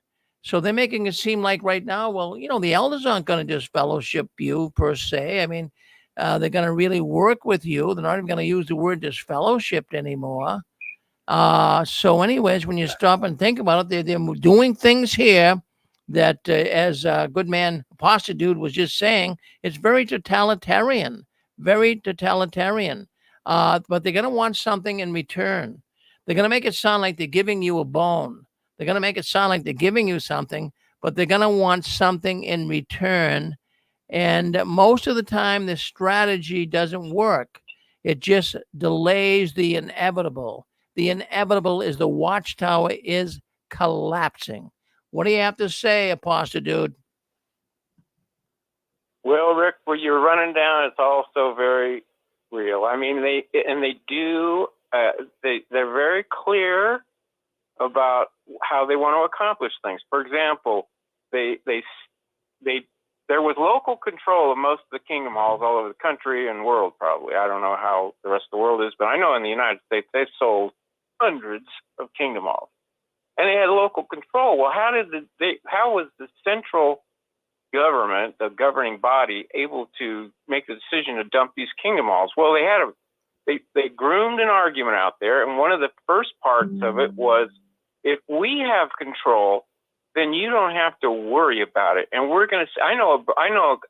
So they're making it seem like right now, well, the elders aren't going to disfellowship you per se. I mean, they're going to really work with you. They're not even going to use the word disfellowshipped anymore. So anyways, when you stop and think about it, they're doing things here that, as good man Apostle Dude was just saying, it's very totalitarian. But they're going to want something in return. They're going to make it sound like they're giving you a bone. They're going to make it sound like they're giving you something, but they're going to want something in return. And most of the time, the strategy doesn't work. It just delays the inevitable. The inevitable is the Watchtower is collapsing. What do you have to say, Apostle Dude? Well, Rick, what you're running down is also very real. I mean, they're very clear about how they want to accomplish things. For example, there was local control of most of the kingdom halls all over the country and world, probably. I don't know how the rest of the world is, but I know in the United States they sold hundreds of kingdom halls, and they had local control. Well, how was the central government, the governing body, able to make the decision to dump these kingdom halls? Well, they groomed an argument out there, and one of the first parts of it was, if we have control, then you don't have to worry about it. And we're going to. I know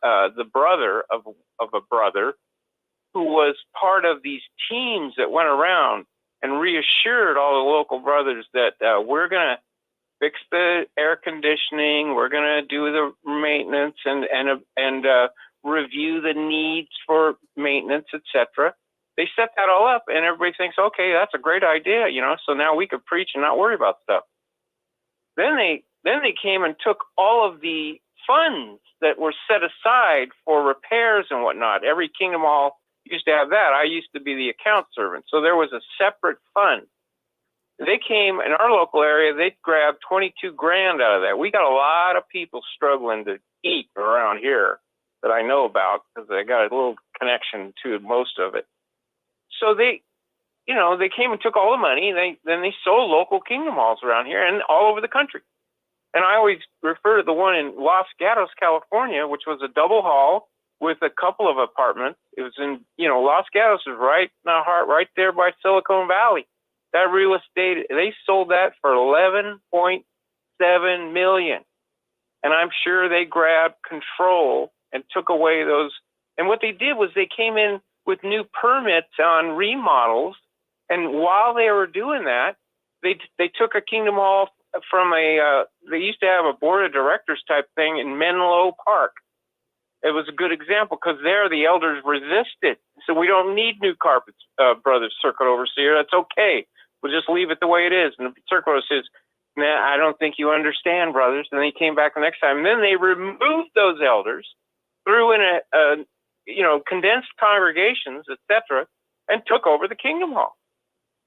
the brother of a brother who was part of these teams that went around and reassured all the local brothers that we're going to fix the air conditioning, we're going to do the maintenance and review the needs for maintenance, etc. They set that all up, and everybody thinks, okay, that's a great idea, so now we could preach and not worry about stuff. Then they came and took all of the funds that were set aside for repairs and whatnot. Every kingdom hall used to have that. I used to be the account servant, so there was a separate fund. They came in our local area, they grabbed 22 grand out of that. We got a lot of people struggling to eat around here that I know about because I got a little connection to most of it. So they came and took all the money. Then they sold local kingdom halls around here and all over the country. And I always refer to the one in Los Gatos, California, which was a double hall with a couple of apartments. It was in, Los Gatos is right in the heart, right there by Silicon Valley. That real estate, they sold that for $11.7 million. And I'm sure they grabbed control and took away those. And what they did was they came in with new permits on remodels. And while they were doing that, they took a kingdom hall from they used to have a board of directors type thing in Menlo Park. It was a good example because there the elders resisted. So we don't need new carpets, Brother Circuit Overseer. That's okay. We'll just leave it the way it is. And the Circuit Overseer says, nah, I don't think you understand, brothers. And then he came back the next time. And then they removed those elders, threw in condensed congregations, etc., and took over the kingdom hall.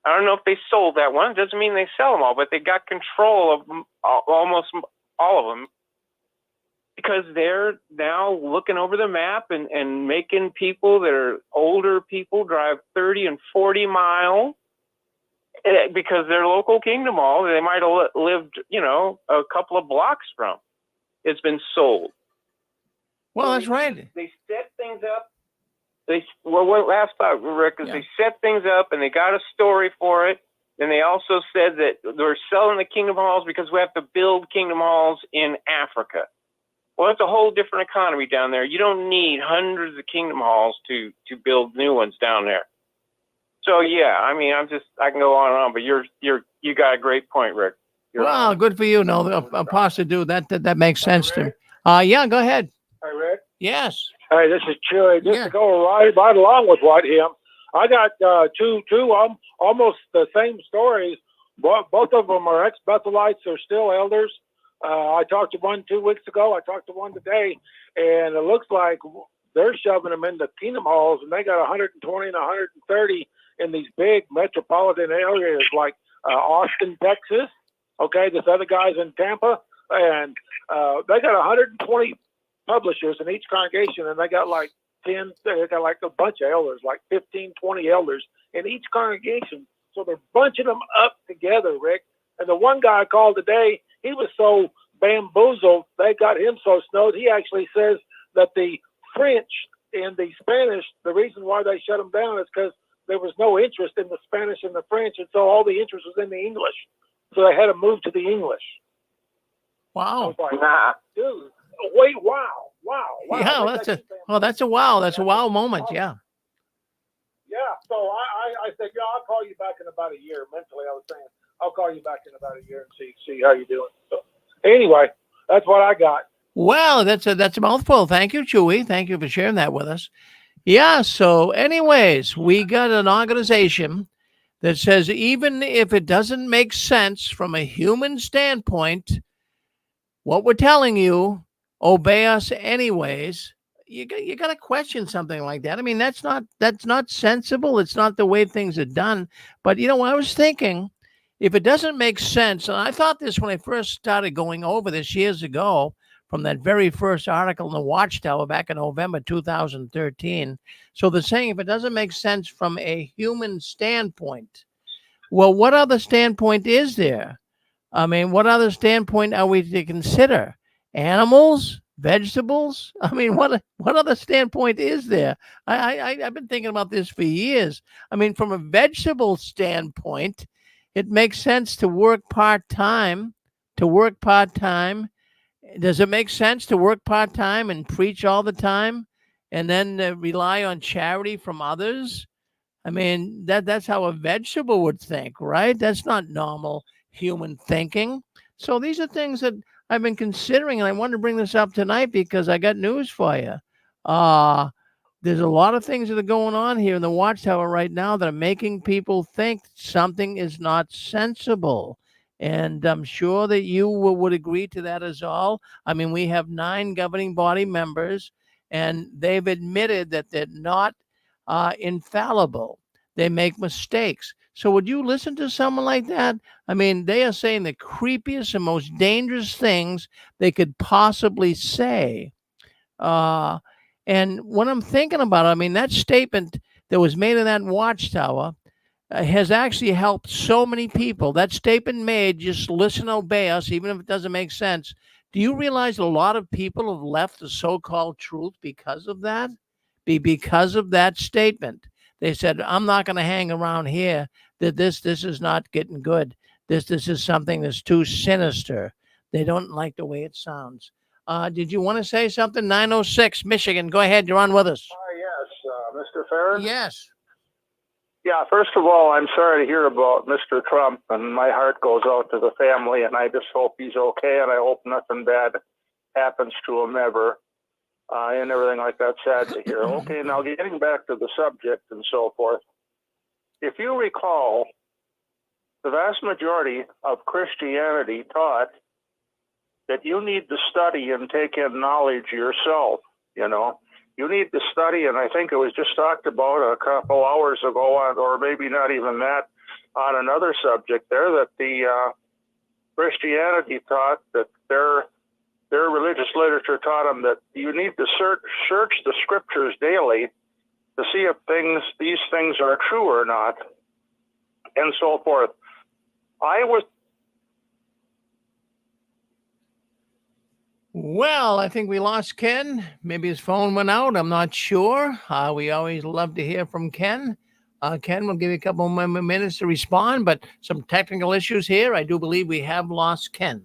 I don't know if they sold that one. It doesn't mean they sell them all, but they got control of almost all of them because they're now looking over the map and making people that are older people drive 30 and 40 miles because their local kingdom hall they might have lived, a couple of blocks from. It's been sold. Well, that's right. They set things up. What last thought, Rick, is they set things up and they got a story for it. And they also said that they're selling the kingdom halls because we have to build kingdom halls in Africa. Well, it's a whole different economy down there. You don't need hundreds of kingdom halls to build new ones down there. So yeah, I mean, I can go on and on, but you got a great point, Rick. Well, good for you. No, Apostle, dude, that makes sense to me. Yeah, go ahead. Hi, Rick. Yes. Hey, this is Chewy. Just to go right along with what I got two almost the same stories. Both of them are ex-Bethelites. They're still elders. I talked to one 2 weeks ago. I talked to one today, and it looks like they're shoving them into kingdom halls, and they got 120 and 130 in these big metropolitan areas like Austin, Texas. Okay, this other guy's in Tampa, and they got 120 publishers in each congregation, and they got like a bunch of elders, like 15, 20 elders in each congregation. So they're bunching them up together, Rick. And the one guy I called today, he was so bamboozled, they got him so snowed, he actually says that the French and the Spanish, the reason why they shut them down is because there was no interest in the Spanish and the French, and so all the interest was in the English. So they had to move to the English. Wow. Like, dude, wait, wow. Yeah, that's a wow. That's a wow moment. Yeah. Yeah. So I said, I'll call you back in about a year. Mentally, I was saying, I'll call you back in about a year and see how you're doing. So anyway, that's what I got. Well, that's a mouthful. Thank you, Chewy. Thank you for sharing that with us. Yeah. So anyways, we got an organization that says even if it doesn't make sense from a human standpoint, what we're telling you, obey us anyways. You got to question something like that. I mean, that's not sensible. It's not the way things are done. But I was thinking, if it doesn't make sense, and I thought this when I first started going over this years ago, from that very first article in the Watchtower back in November 2013. So they're saying if it doesn't make sense from a human standpoint, well, what other standpoint is there? I mean, what other standpoint are we to consider? Animals? Vegetables? I mean, what other standpoint is there? I've been thinking about this for years. I mean, from a vegetable standpoint, it makes sense to work part-time. Does it make sense to work part-time and preach all the time and then rely on charity from others? I mean, that's how a vegetable would think, right? That's not normal human thinking. So these are things that I've been considering, and I wanted to bring this up tonight because I got news for you. Uh, there's a lot of things that are going on here in the Watchtower right now that are making people think something is not sensible. And I'm sure that you would agree to that as all. I mean, we have 9 governing body members, and they've admitted that they're not infallible. They make mistakes. So would you listen to someone like that? I mean, they are saying the creepiest and most dangerous things they could possibly say. Uh, and when I'm thinking about it, I mean, that statement that was made in that Watchtower has actually helped so many people. That statement made, just listen, obey us, even if it doesn't make sense. Do you realize a lot of people have left the so-called truth because of that? Because of that statement. They said, I'm not going to hang around here. That this is not getting good. This is something that's too sinister. They don't like the way it sounds. Did you want to say something? 906 Michigan. Go ahead. You're on with us. Yes, Mr. Farron. Yes. Yeah, first of all, I'm sorry to hear about Mr. Trump, and my heart goes out to the family, and I just hope he's okay, and I hope nothing bad happens to him ever, and everything like that. Sad to hear. Okay, now getting back to the subject and so forth. If you recall, the vast majority of Christianity taught that you need to study and take in knowledge yourself, you know. You need to study, and I think it was just talked about a couple hours ago, or maybe not even that, on another subject there, that the Christianity taught that their religious literature taught them that you need to search the scriptures daily to see if these things are true or not, and so forth. Well, I think we lost Ken. Maybe his phone went out. I'm not sure. We always love to hear from Ken. Ken, we'll give you a couple more minutes to respond, but some technical issues here. I do believe we have lost Ken.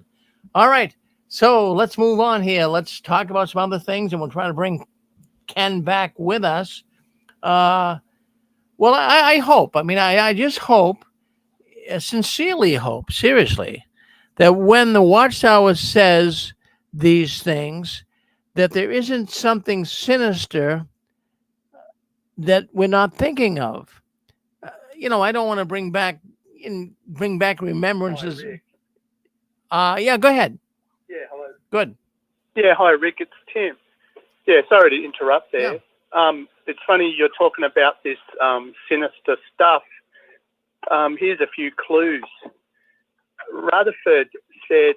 All right. So let's move on here. Let's talk about some other things, and we'll try to bring Ken back with us. Well, I hope. I mean, I just hope, sincerely hope, seriously, that when the Watchtower says these things, that there isn't something sinister that we're not thinking of. I don't want to bring back remembrances. Yeah, go ahead. Yeah, hello. Good. Yeah, hi, Rick. It's Tim. Yeah, sorry to interrupt there. Yeah. It's funny you're talking about this sinister stuff. Here's a few clues. Rutherford said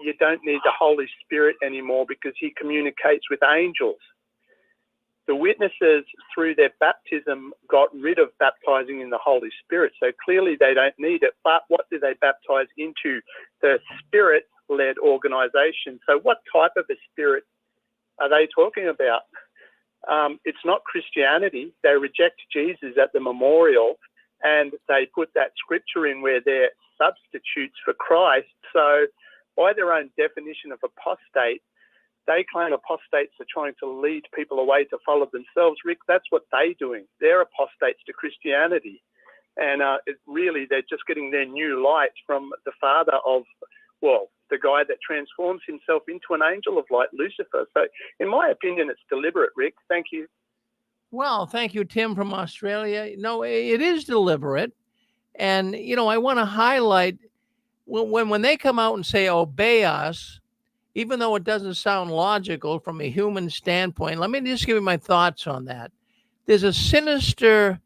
you don't need the Holy Spirit anymore because he communicates with angels. The witnesses, through their baptism, got rid of baptizing in the Holy Spirit. So clearly they don't need it. But what do they baptize into? The Spirit-led organization. So what type of a spirit are they talking about? It's not Christianity. They reject Jesus at the memorial, and they put that scripture in where they're substitutes for Christ. So by their own definition of apostate, they claim apostates are trying to lead people away to follow themselves. Rick, that's what they're doing. They're apostates to Christianity. And they're just getting their new light from the father of, the guy that transforms himself into an angel of light, Lucifer. So in my opinion, it's deliberate, Rick. Thank you. Well, thank you, Tim from Australia. No, it is deliberate. And, I want to highlight when they come out and say, obey us, even though it doesn't sound logical from a human standpoint, let me just give you my thoughts on that. There's a sinister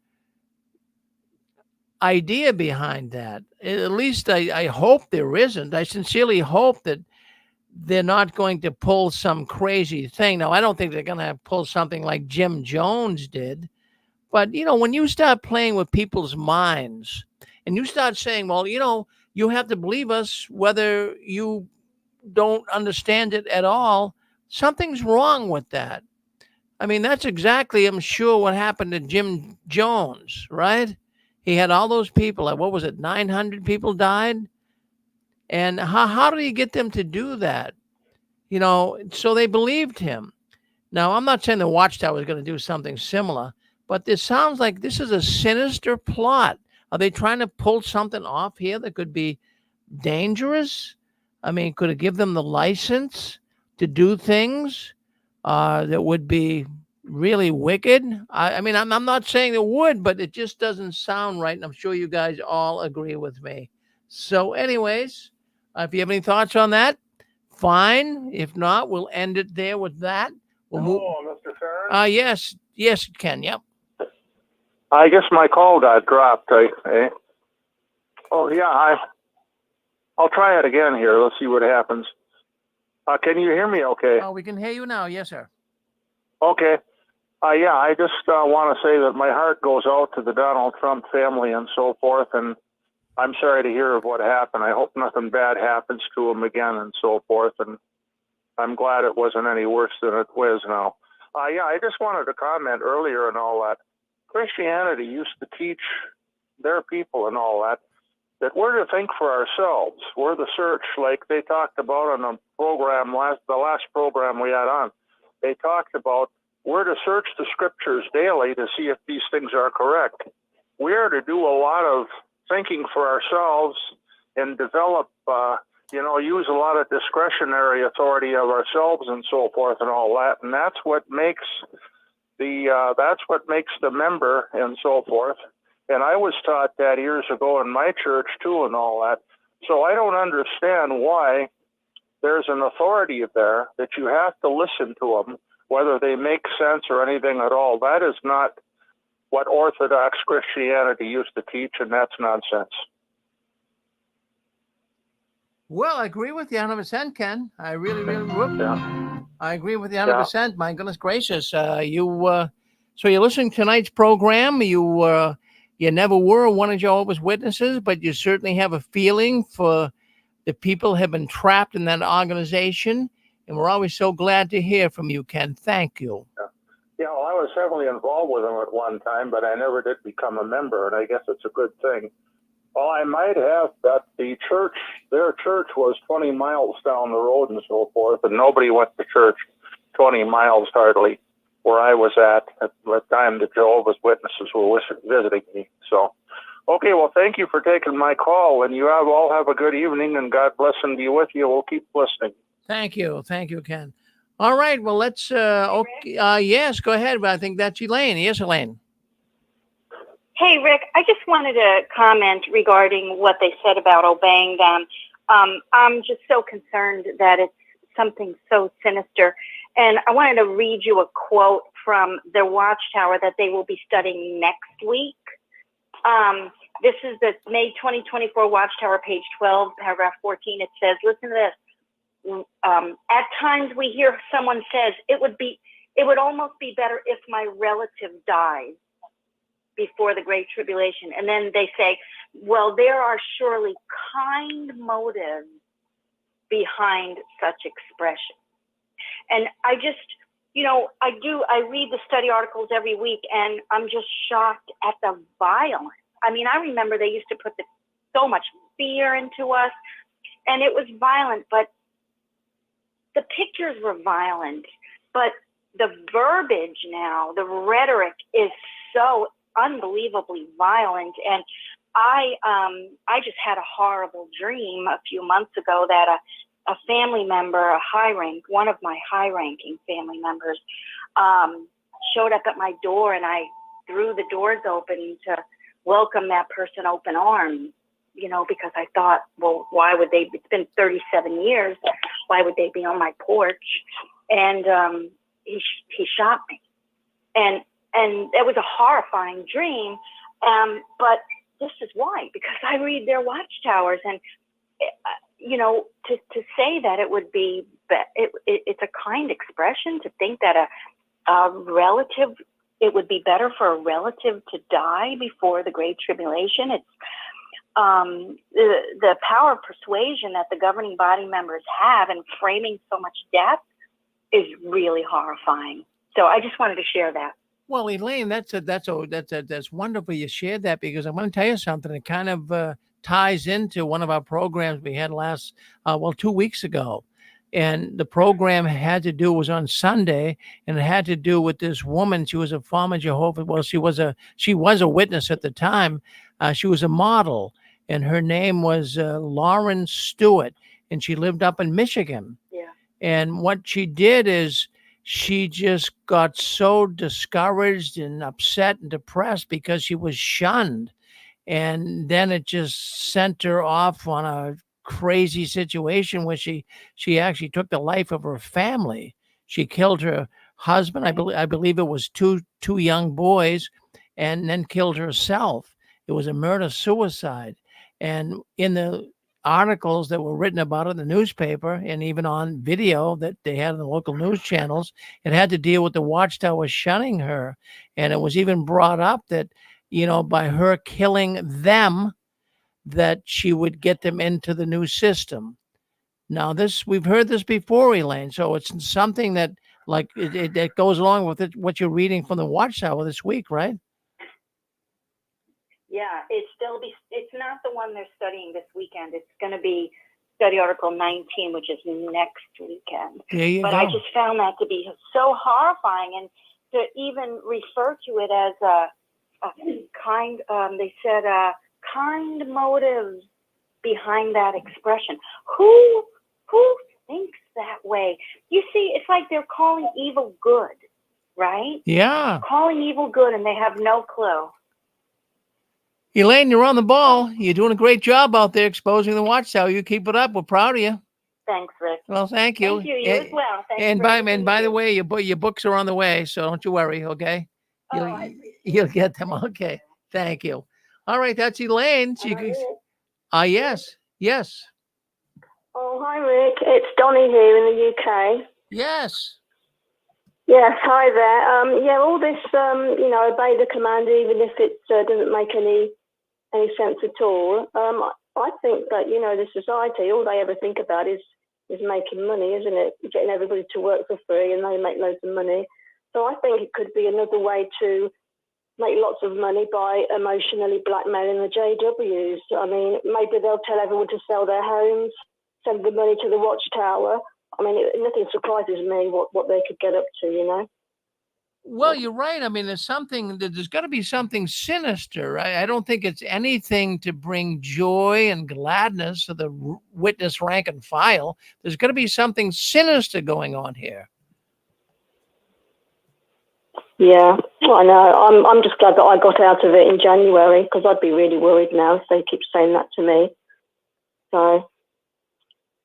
idea behind that. At least I hope there isn't. I sincerely hope that they're not going to pull some crazy thing. Now, I don't think they're going to pull something like Jim Jones did. But, when you start playing with people's minds and you start saying, well, you have to believe us whether you don't understand it at all. Something's wrong with that. I mean, that's exactly, I'm sure, what happened to Jim Jones, right? He had all those people, like, what was it, 900 people died? And how did he get them to do that? You know, so they believed him. Now, I'm not saying the Watchtower is going to do something similar, but this sounds like this is a sinister plot. Are they trying to pull something off here that could be dangerous? I mean, could it give them the license to do things that would be really wicked? I mean, I'm not saying it would, but it just doesn't sound right. And I'm sure you guys all agree with me. So, anyways, if you have any thoughts on that, fine. If not, we'll end it there with that. We'll Hello, Mr. Farron. yes, Ken. Yep. I guess my call got dropped. Oh, yeah, I'll try it again here. Let's see what happens. Can you hear me okay? Oh, we can hear you now. Yes, sir. Okay. Yeah, I just want to say that my heart goes out to the Donald Trump family and so forth, and I'm sorry to hear of what happened. I hope nothing bad happens to him again and so forth, and I'm glad it wasn't any worse than it was now. Yeah, I just wanted to comment earlier and all that. Christianity used to teach their people and all that we're to think for ourselves. We're the search, like they talked about on the program, the last program we had on. They talked about we're to search the scriptures daily to see if these things are correct. We are to do a lot of thinking for ourselves and develop, use a lot of discretionary authority of ourselves and so forth and all that. And that's what makes the member and so forth. And I was taught that years ago in my church too and all that. So I don't understand why there's an authority there that you have to listen to them, whether they make sense or anything at all. That is not what Orthodox Christianity used to teach, and that's nonsense. Well, I agree with you 100%, Ken. I really would. Yeah. I agree with you 100%. Yeah. My goodness gracious. So you're listening to tonight's program. You never were one of Jehovah's Witnesses, but you certainly have a feeling for the people who have been trapped in that organization. And we're always so glad to hear from you, Ken. Thank you. Yeah, well, I was heavily involved with them at one time, but I never did become a member, and I guess it's a good thing. Well, I might have, but their church was 20 miles down the road and so forth, and nobody went to church 20 miles hardly where I was at the time the Jehovah's Witnesses were visiting me. So, okay, well, thank you for taking my call, and you all have a good evening, and God bless and be with you. We'll keep listening. Thank you, Ken. All right, well, let's, yes, go ahead, but I think that's Elaine. Yes, Elaine. Hey, Rick, I just wanted to comment regarding what they said about obeying them. I'm just so concerned that it's something so sinister. And I wanted to read you a quote from their Watchtower that they will be studying next week. This is the May 2024 Watchtower, page 12, paragraph 14. It says, listen to this. At times we hear someone says, it would almost be better if my relative dies before the Great Tribulation. And then they say, well, there are surely kind motives behind such expression. And I just, I read the study articles every week, and I'm just shocked at the violence. I mean, I remember they used to put so much fear into us, and it was violent, but the pictures were violent. But the verbiage now, the rhetoric is so unbelievably violent. And I just had a horrible dream a few months ago that a family member, one of my high-ranking family members, showed up at my door, and I threw the doors open to welcome that person open arms, because I thought, well, why would they? It's been 37 years. Why would they be on my porch? And he shot me, and it was a horrifying dream. But this is why, because I read their Watchtowers, and to say that it would be, it's a kind expression to think that a relative, it would be better for a relative to die before the Great Tribulation. It's the power of persuasion that the governing body members have in framing so much death is really horrifying. So I just wanted to share that. Well, Elaine, that's wonderful you shared that, because I'm going to tell you something. It kind of ties into one of our programs we had 2 weeks ago. And the program was on Sunday, and it had to do with this woman. She was a former Jehovah's. Well, she was a witness at the time. She was a model, and her name was Lauren Stewart, and she lived up in Michigan. Yeah. And what she did is she just got so discouraged and upset and depressed because she was shunned. And then it just sent her off on a crazy situation where she actually took the life of her family. She killed her husband. I believe it was two young boys, and then killed herself. It was a murder-suicide. And in the articles that were written about it in the newspaper, and even on video that they had in the local news channels, it had to deal with the Watchtower shunning her. And it was even brought up that, by her killing them, that she would get them into the new system. Now, we've heard this before, Elaine. So it's something that, like, it goes along with it, what you're reading from the Watchtower this week, right? Yeah, it's not the one they're studying this weekend. It's going to be study article 19, which is next weekend. There you go. I just found that to be so horrifying, and to even refer to it as a kind, they said kind motive behind that expression. Who thinks that way? You see, it's like they're calling evil good, right? Yeah. Calling evil good, and they have no clue. Elaine, you're on the ball. You're doing a great job out there exposing the Watchtower. You keep it up. We're proud of you. Thanks, Rick. Well, thank you. Thank you. You as well. Thanks And by the way, your books are on the way, so don't you worry, okay? You'll get them. Okay. Thank you. All right, that's Elaine. Yes. Oh, hi, Rick. It's Donnie here in the UK. Yes. Yes, hi there. All this, obey the command even if it doesn't make any sense at all. I think that, the society, all they ever think about is making money, isn't it? Getting everybody to work for free and they make loads of money. So I think it could be another way to make lots of money by emotionally blackmailing the JWs. I mean, maybe they'll tell everyone to sell their homes, send the money to the Watchtower. I mean, nothing surprises me what they could get up to, Well, you're right. I mean, there's got to be something sinister. I don't think it's anything to bring joy and gladness to the witness rank and file. There's got to be something sinister going on here. Yeah, I know. I'm just glad that I got out of it in January, because I'd be really worried now if they keep saying that to me. So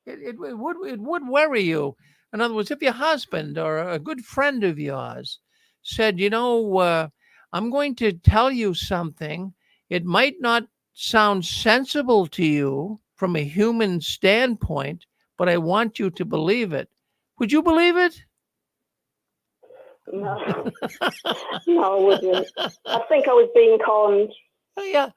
it would worry you. In other words, if your husband or a good friend of yours said, I'm going to tell you something. It might not sound sensible to you from a human standpoint, but I want you to believe it. Would you believe it? No, I wouldn't. I think I was being conned. Yeah.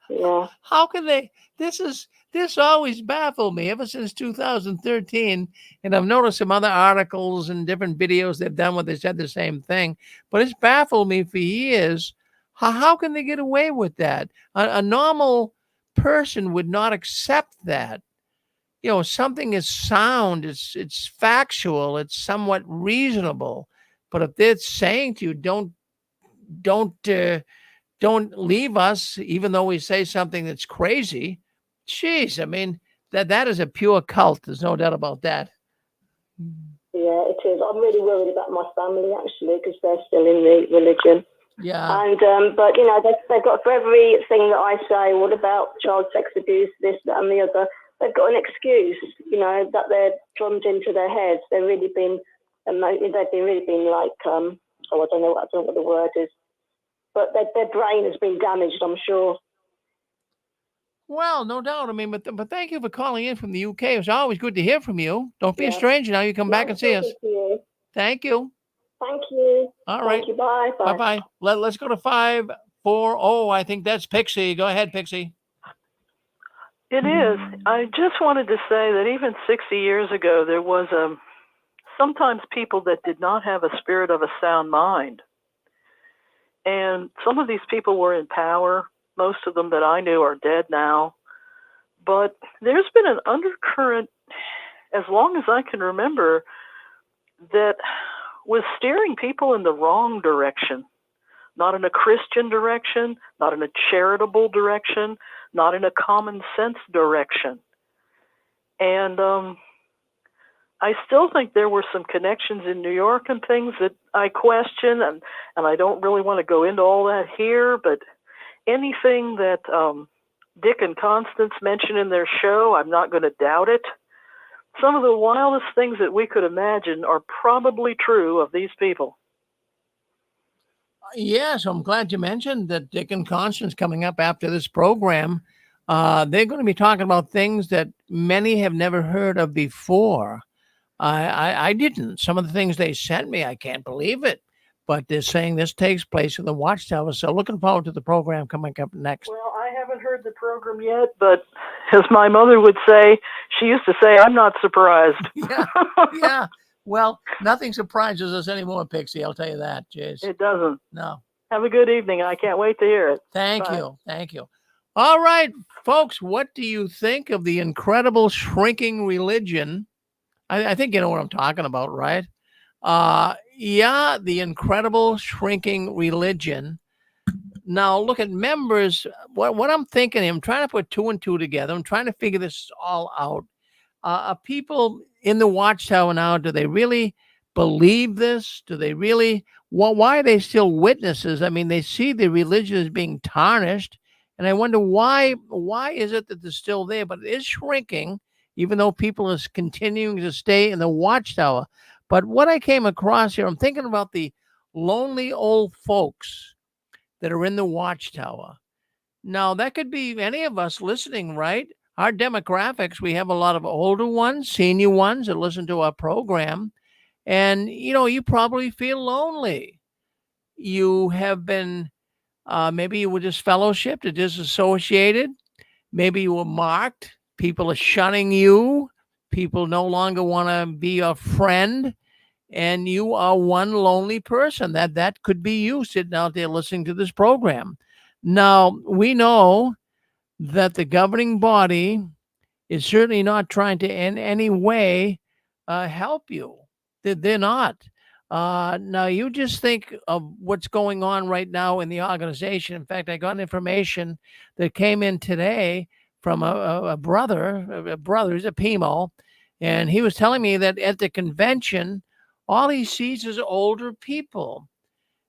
How can they? This always baffled me ever since 2013, and I've noticed some other articles and different videos they've done where they said the same thing. But it's baffled me for years. How can they get away with that? A normal person would not accept that. Something is sound. It's factual. It's somewhat reasonable. But if they're saying to you, don't leave us, even though we say something that's crazy. Jeez, I mean, that is a pure cult. There's no doubt about that. Yeah, it is. I'm really worried about my family, actually, because they're still in the religion. Yeah. And, but, they've got, for everything that I say, what about child sex abuse, this, that, and the other, they've got an excuse, that they're drummed into their heads. They've really been like, I don't know what the word is. But their brain has been damaged, I'm sure. Well, no doubt. I mean, but thank you for calling in from the UK. It's always good to hear from you. Don't be a stranger now. You come back and see us. Thank you. Thank you. All right. Thank you. Bye. Bye-bye. Let's go to 540. I think that's Pixie. Go ahead, Pixie. It is. I just wanted to say that even 60 years ago, there was a sometimes people that did not have a spirit of a sound mind. And some of these people were in power. Most of them that I knew are dead now. But there's been an undercurrent, as long as I can remember, that was steering people in the wrong direction. Not in a Christian direction, not in a charitable direction, not in a common sense direction. And I still think there were some connections in New York and things that I question, and I don't really want to go into all that here, but anything that Dick and Constance mention in their show, I'm not going to doubt it. Some of the wildest things that we could imagine are probably true of these people. Yes, I'm glad you mentioned that Dick and Constance coming up after this program. They're going to be talking about things that many have never heard of before. I didn't. Some of the things they sent me, I can't believe it. But they're saying this takes place in the Watchtower. So looking forward to the program coming up next. Well, I haven't heard the program yet, but as my mother would say, she used to say, I'm not surprised. Yeah. Well, nothing surprises us anymore, Pixie. I'll tell you that, Jace. It doesn't. No. Have a good evening. I can't wait to hear it. Thank you. Thank you. All right, folks, what do you think of the incredible shrinking religion? I think you know what I'm talking about, right? Yeah, the incredible shrinking religion. Now, look at members. What I'm thinking, I'm trying to put two and two together. I'm trying to figure this all out. Are people in the Watchtower now, do they really believe this? Do they really? Well, why are they still witnesses? I mean, they see the religion as being tarnished. And I wonder why is it that they're still there? But it is shrinking, even though people are continuing to stay in the Watchtower. But what I came across here, I'm thinking about the lonely old folks that are in the Watchtower. Now, that could be any of us listening, right? Our demographics, we have a lot of older ones, senior ones that listen to our program. And, you probably feel lonely. You have been, maybe you were disfellowshipped or disassociated. Maybe you were marked. People are shunning you. People no longer want to be your friend. And you are one lonely person. That could be you sitting out there listening to this program. Now, we know that the governing body is certainly not trying to in any way help you. They're not. Now, you just think of what's going on right now in the organization. In fact, I got information that came in today from a brother, he's a PMO, and he was telling me that at the convention, all he sees is older people.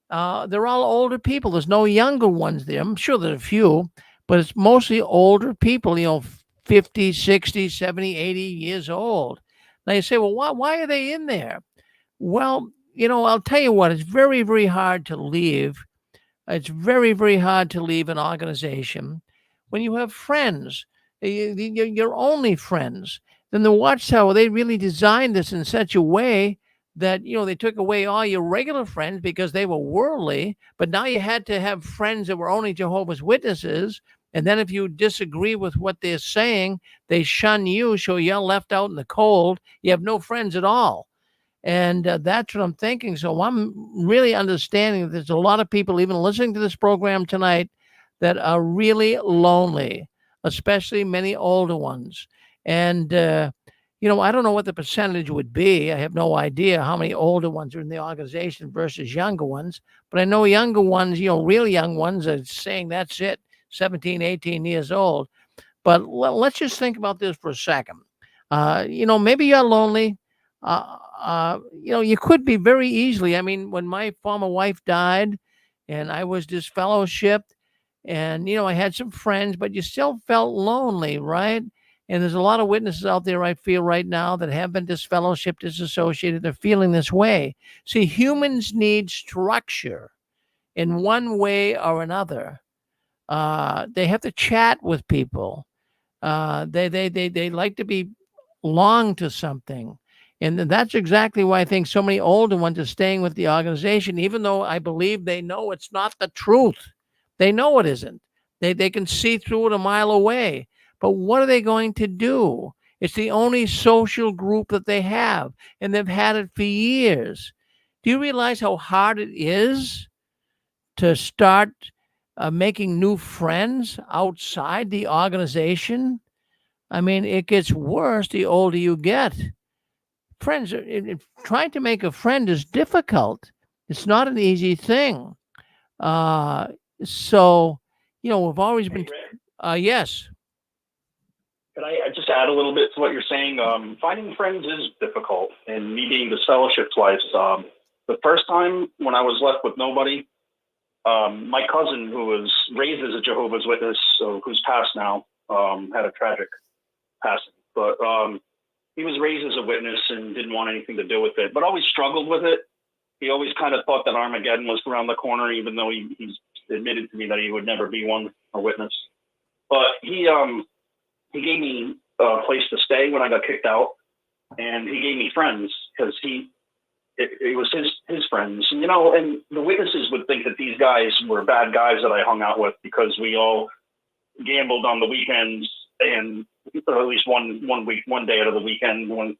They're all older people. There's no younger ones there. I'm sure there's a few, but it's mostly older people, 50, 60, 70, 80 years old. Now you say, well, why are they in there? Well, I'll tell you what, it's very, very hard to leave. It's very, very hard to leave an organization when you have friends, your only friends. Then the Watchtower, they really designed this in such a way that, they took away all your regular friends because they were worldly, but now you had to have friends that were only Jehovah's Witnesses. And then if you disagree with what they're saying, they shun you, so you're left out in the cold. You have no friends at all. And that's what I'm thinking. So I'm really understanding that there's a lot of people even listening to this program tonight that are really lonely, especially many older ones. And, I don't know what the percentage would be. I have no idea how many older ones are in the organization versus younger ones. But I know younger ones, real young ones are saying that's it, 17, 18 years old. But let's just think about this for a second. Maybe you're lonely. You could be very easily. I mean, when my former wife died and I was disfellowshipped and, I had some friends, but you still felt lonely, right? And there's a lot of witnesses out there, I feel right now, that have been disfellowshipped, disassociated. They're feeling this way. See, humans need structure in one way or another. They have to chat with people. They like to belong to something. And that's exactly why I think so many older ones are staying with the organization, even though I believe they know it's not the truth. They know it isn't. They can see through it a mile away. But what are they going to do? It's the only social group that they have, and they've had it for years. Do you realize how hard it is to start making new friends outside the organization? I mean, it gets worse the older you get. Friends, trying to make a friend is difficult. It's not an easy thing. So, we've always been. Yes. Could I just add a little bit to what you're saying? Finding friends is difficult, and me being disfellowshipped twice. The first time when I was left with nobody, my cousin, who was raised as a Jehovah's Witness, who's passed now, had a tragic passing, but he was raised as a witness and didn't want anything to do with it, but always struggled with it. He always kind of thought that Armageddon was around the corner, even though he's admitted to me that he would never be a witness. But he gave me a place to stay when I got kicked out, and he gave me friends because it was his friends. And, and the witnesses would think that these guys were bad guys that I hung out with because we all gambled on the weekends, and at least one day out of the weekend, and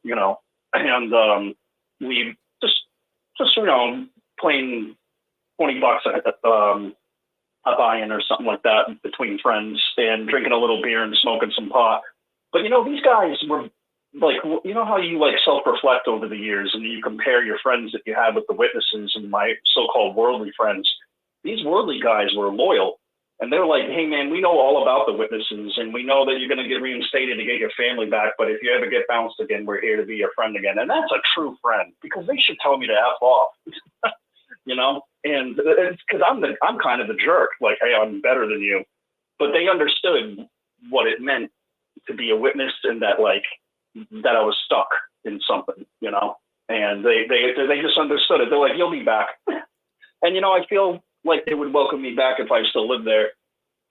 we just playing $20 a buy-in or something like that between friends and drinking a little beer and smoking some pot. But these guys were like, how you like self-reflect over the years and you compare your friends that you had with the witnesses and my so-called worldly friends. These worldly guys were loyal. And they're like, hey, man, we know all about the witnesses, and we know that you're going to get reinstated to get your family back. But if you ever get bounced again, we're here to be your friend again. And that's a true friend, because they should tell me to F off, And it's because I'm kind of the jerk, like, hey, I'm better than you. But they understood what it meant to be a witness, and that that I was stuck in something, And they just understood it. They're like, you'll be back. And I feel like they would welcome me back if I still lived there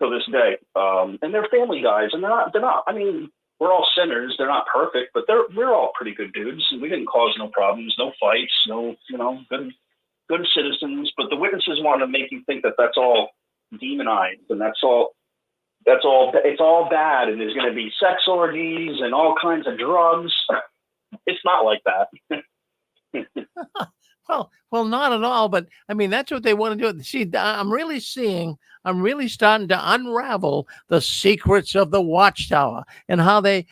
to this day. And they're family guys, and they're not, I mean, we're all sinners. They're not perfect, but we're all pretty good dudes. And we didn't cause no problems, no fights, no, good citizens. But the witnesses want to make you think that that's all demonized and it's all bad. And there's going to be sex orgies and all kinds of drugs. It's not like that. Well, not at all. But I mean, that's what they want to do. See, I'm really starting to unravel the secrets of the Watchtower and how they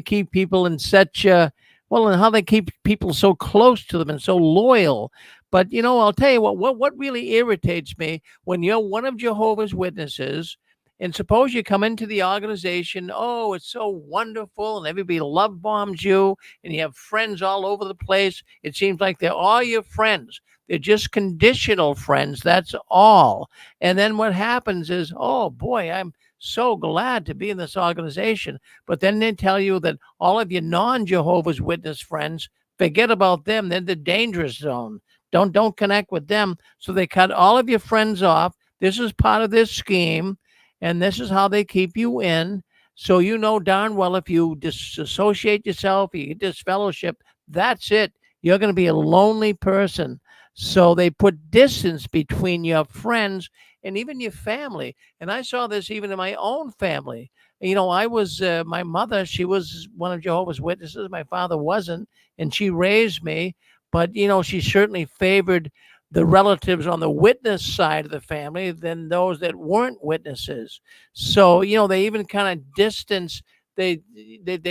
keep people in such and how they keep people so close to them and so loyal. But I'll tell you what really irritates me when you're one of Jehovah's Witnesses. And suppose you come into the organization, oh, it's so wonderful, and everybody love bombs you, and you have friends all over the place. It seems like they're all your friends. They're just conditional friends, that's all. And then what happens is, oh, boy, I'm so glad to be in this organization. But then they tell you that all of your non-Jehovah's Witness friends, forget about them. They're the dangerous zone. Don't connect with them. So they cut all of your friends off. This is part of this scheme. And this is how they keep you in. So darn well if you disassociate yourself, you get disfellowship, that's it. You're going to be a lonely person. So they put distance between your friends and even your family. And I saw this even in my own family. I was, my mother, she was one of Jehovah's Witnesses. My father wasn't, and she raised me. But, she certainly favored the relatives on the witness side of the family than those that weren't witnesses. So, they even kind of distance, they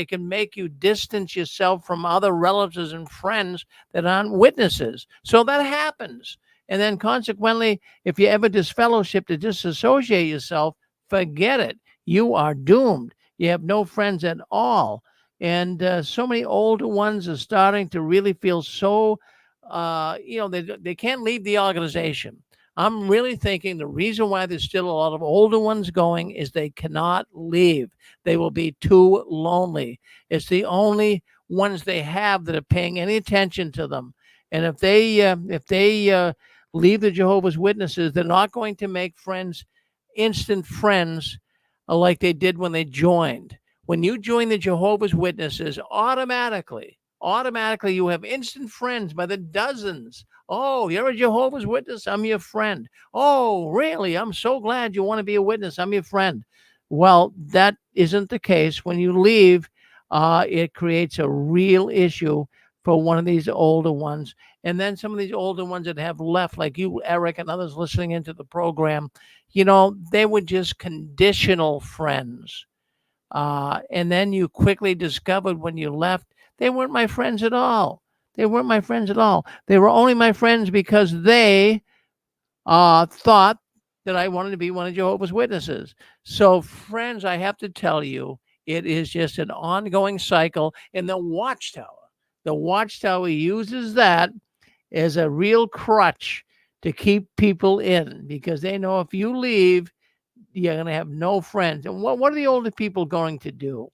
can make you distance yourself from other relatives and friends that aren't witnesses. So that happens. And then consequently, if you ever disfellowship to disassociate yourself, forget it. You are doomed. You have no friends at all. And so many older ones are starting to really feel so they can't leave the organization. I'm really thinking the reason why there's still a lot of older ones going is they cannot leave. They will be too lonely. It's the only ones they have that are paying any attention to them. And if they leave the Jehovah's Witnesses, they're not going to make friends, instant friends, like they did when they joined. When you join the Jehovah's Witnesses, automatically you have instant friends by the dozens. Oh, you're a Jehovah's Witness? I'm your friend. Oh, really? I'm so glad you want to be a witness. I'm your friend. Well, that isn't the case when you leave it creates a real issue for one of these older ones. And then some of these older ones that have left, like you, Eric, and others listening into the program, they were just conditional friends. And then you quickly discovered when you left, they weren't my friends at all. They weren't my friends at all. They were only my friends because they thought that I wanted to be one of Jehovah's Witnesses. So, friends, I have to tell you, it is just an ongoing cycle. And the Watchtower uses that as a real crutch to keep people in, because they know if you leave, you're going to have no friends. And what are the older people going to do?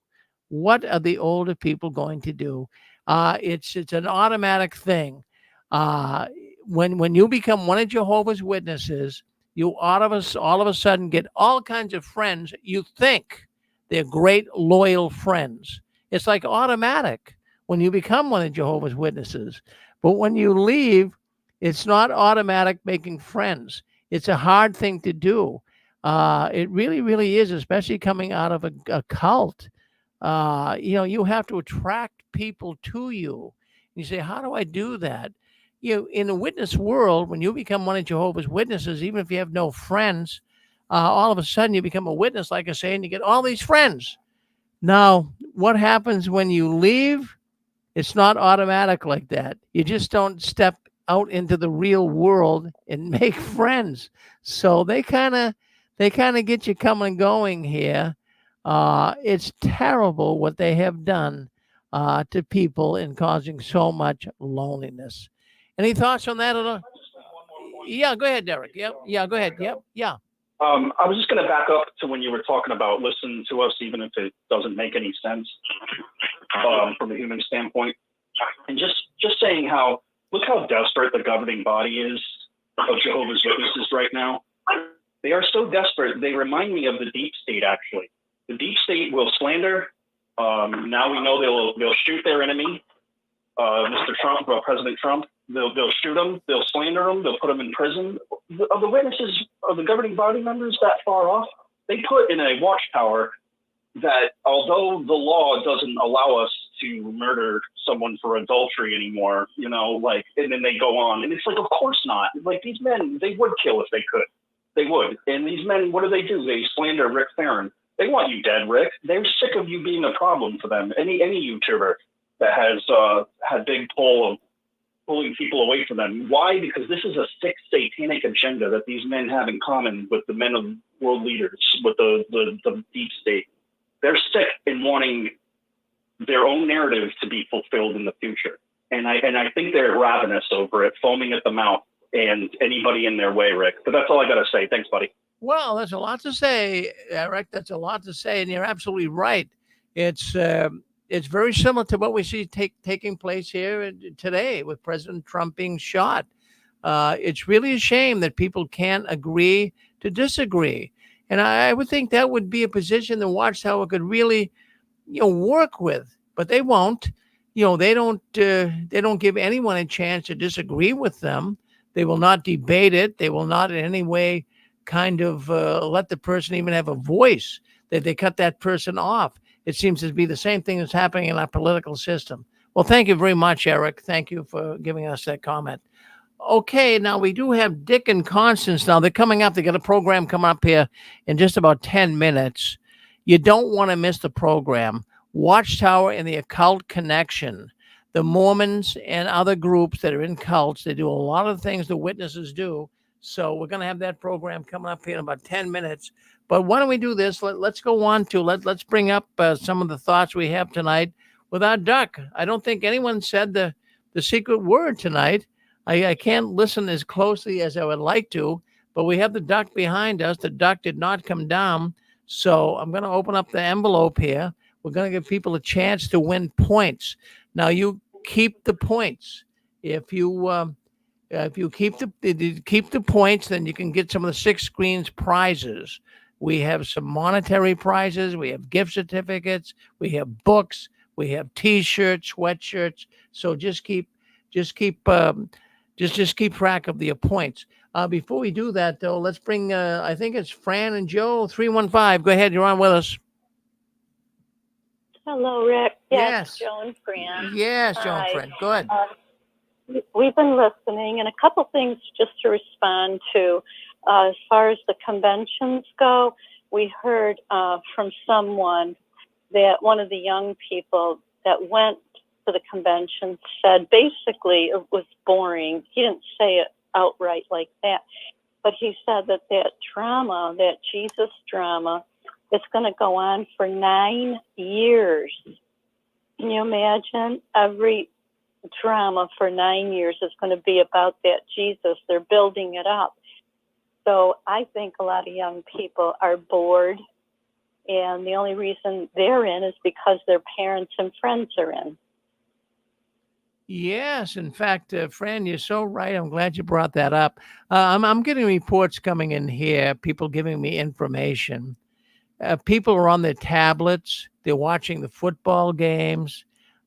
What are the older people going to do? It's an automatic thing. When you become one of Jehovah's Witnesses, you all of a sudden get all kinds of friends. You think they're great, loyal friends. It's like automatic when you become one of Jehovah's Witnesses. But when you leave, it's not automatic making friends. It's a hard thing to do. It really, really is, especially coming out of a cult. You have to attract people to you. You say, how do I do that? In the witness world, when you become one of Jehovah's Witnesses, even if you have no friends, all of a sudden you become a witness, like I say, and you get all these friends. Now, what happens when you leave? It's not automatic like that. You just don't step out into the real world and make friends. So they kind of get you coming and going here. It's terrible what they have done to people and causing so much loneliness. Any thoughts on that at all? Yeah, go ahead, Derek. Yep. Yeah, go ahead. Yep. Yeah. I was just going to back up to when you were talking about listen to us, even if it doesn't make any sense from a human standpoint. And just saying look how desperate the governing body is of Jehovah's Witnesses right now. They are so desperate. They remind me of the deep state, actually. The deep state will slander. Now we know they'll shoot their enemy, Mr. Trump, President Trump. They'll shoot him. They'll slander him. They'll put him in prison. Of the witnesses, of the governing body members that far off, they put in a watchtower that although the law doesn't allow us to murder someone for adultery anymore, and then they go on. And it's like, of course not. Like, these men, they would kill if they could. They would. And these men, what do? They slander Rick Farron. They want you dead, Rick. They're sick of you being a problem for them. Any YouTuber that has had big pull of pulling people away from them. Why? Because this is a sick satanic agenda that these men have in common with the men of world leaders, with the deep state. They're sick in wanting their own narrative to be fulfilled in the future. And I think they're ravenous over it, foaming at the mouth, and anybody in their way, Rick. But that's all I got to say. Thanks, buddy. Well, that's a lot to say, Eric. That's a lot to say, and you're absolutely right. It's very similar to what we see taking place here today with President Trump being shot. It's really a shame that people can't agree to disagree. And I would think that would be a position the Watchtower could really, work with, but they won't. They don't give anyone a chance to disagree with them. They will not debate it. They will not in any way kind of let the person even have a voice. They cut that person off. It seems to be the same thing that's happening in our political system. Well, thank you very much, Eric. Thank you for giving us that comment. Okay, now we do have Dick and Constance now. They're coming up. They got a program coming up here in just about 10 minutes. You don't want to miss the program. Watchtower and the Occult Connection. The Mormons and other groups that are in cults, they do a lot of things the witnesses do. So we're going to have that program coming up here in about 10 minutes. But why don't we do this? Let's go on to, let's bring up some of the thoughts we have tonight with our duck. I don't think anyone said the secret word tonight. I can't listen as closely as I would like to, but we have the duck behind us. The duck did not come down. So I'm going to open up the envelope here. We're going to give people a chance to win points. Now you keep the points. If you keep the points, then you can get some of the 6 screens prizes. We have some monetary prizes. We have gift certificates. We have books. We have T-shirts, sweatshirts. So just keep track of the points. Before we do that, though, let's bring. I think it's Fran and Joe 315. Go ahead. You're on with us. Hello, Rick. Yes. Joan Fran. Yes, Joan Hi. Friend. Good. We've been listening, and a couple things just to respond to. As far as the conventions go, we heard from someone that one of the young people that went to the convention said basically it was boring. He didn't say it outright like that, but he said that drama, that Jesus drama, is going to go on for 9 years. Can you imagine? Every drama for 9 years is going to be about that Jesus. They're building it up. So I think a lot of young people are bored, and the only reason they're in is because their parents and friends are in. Yes, in fact, Fran, you're so right. I'm glad you brought that up. I'm getting reports coming in here, people giving me information. People are on their tablets. They're watching the football games,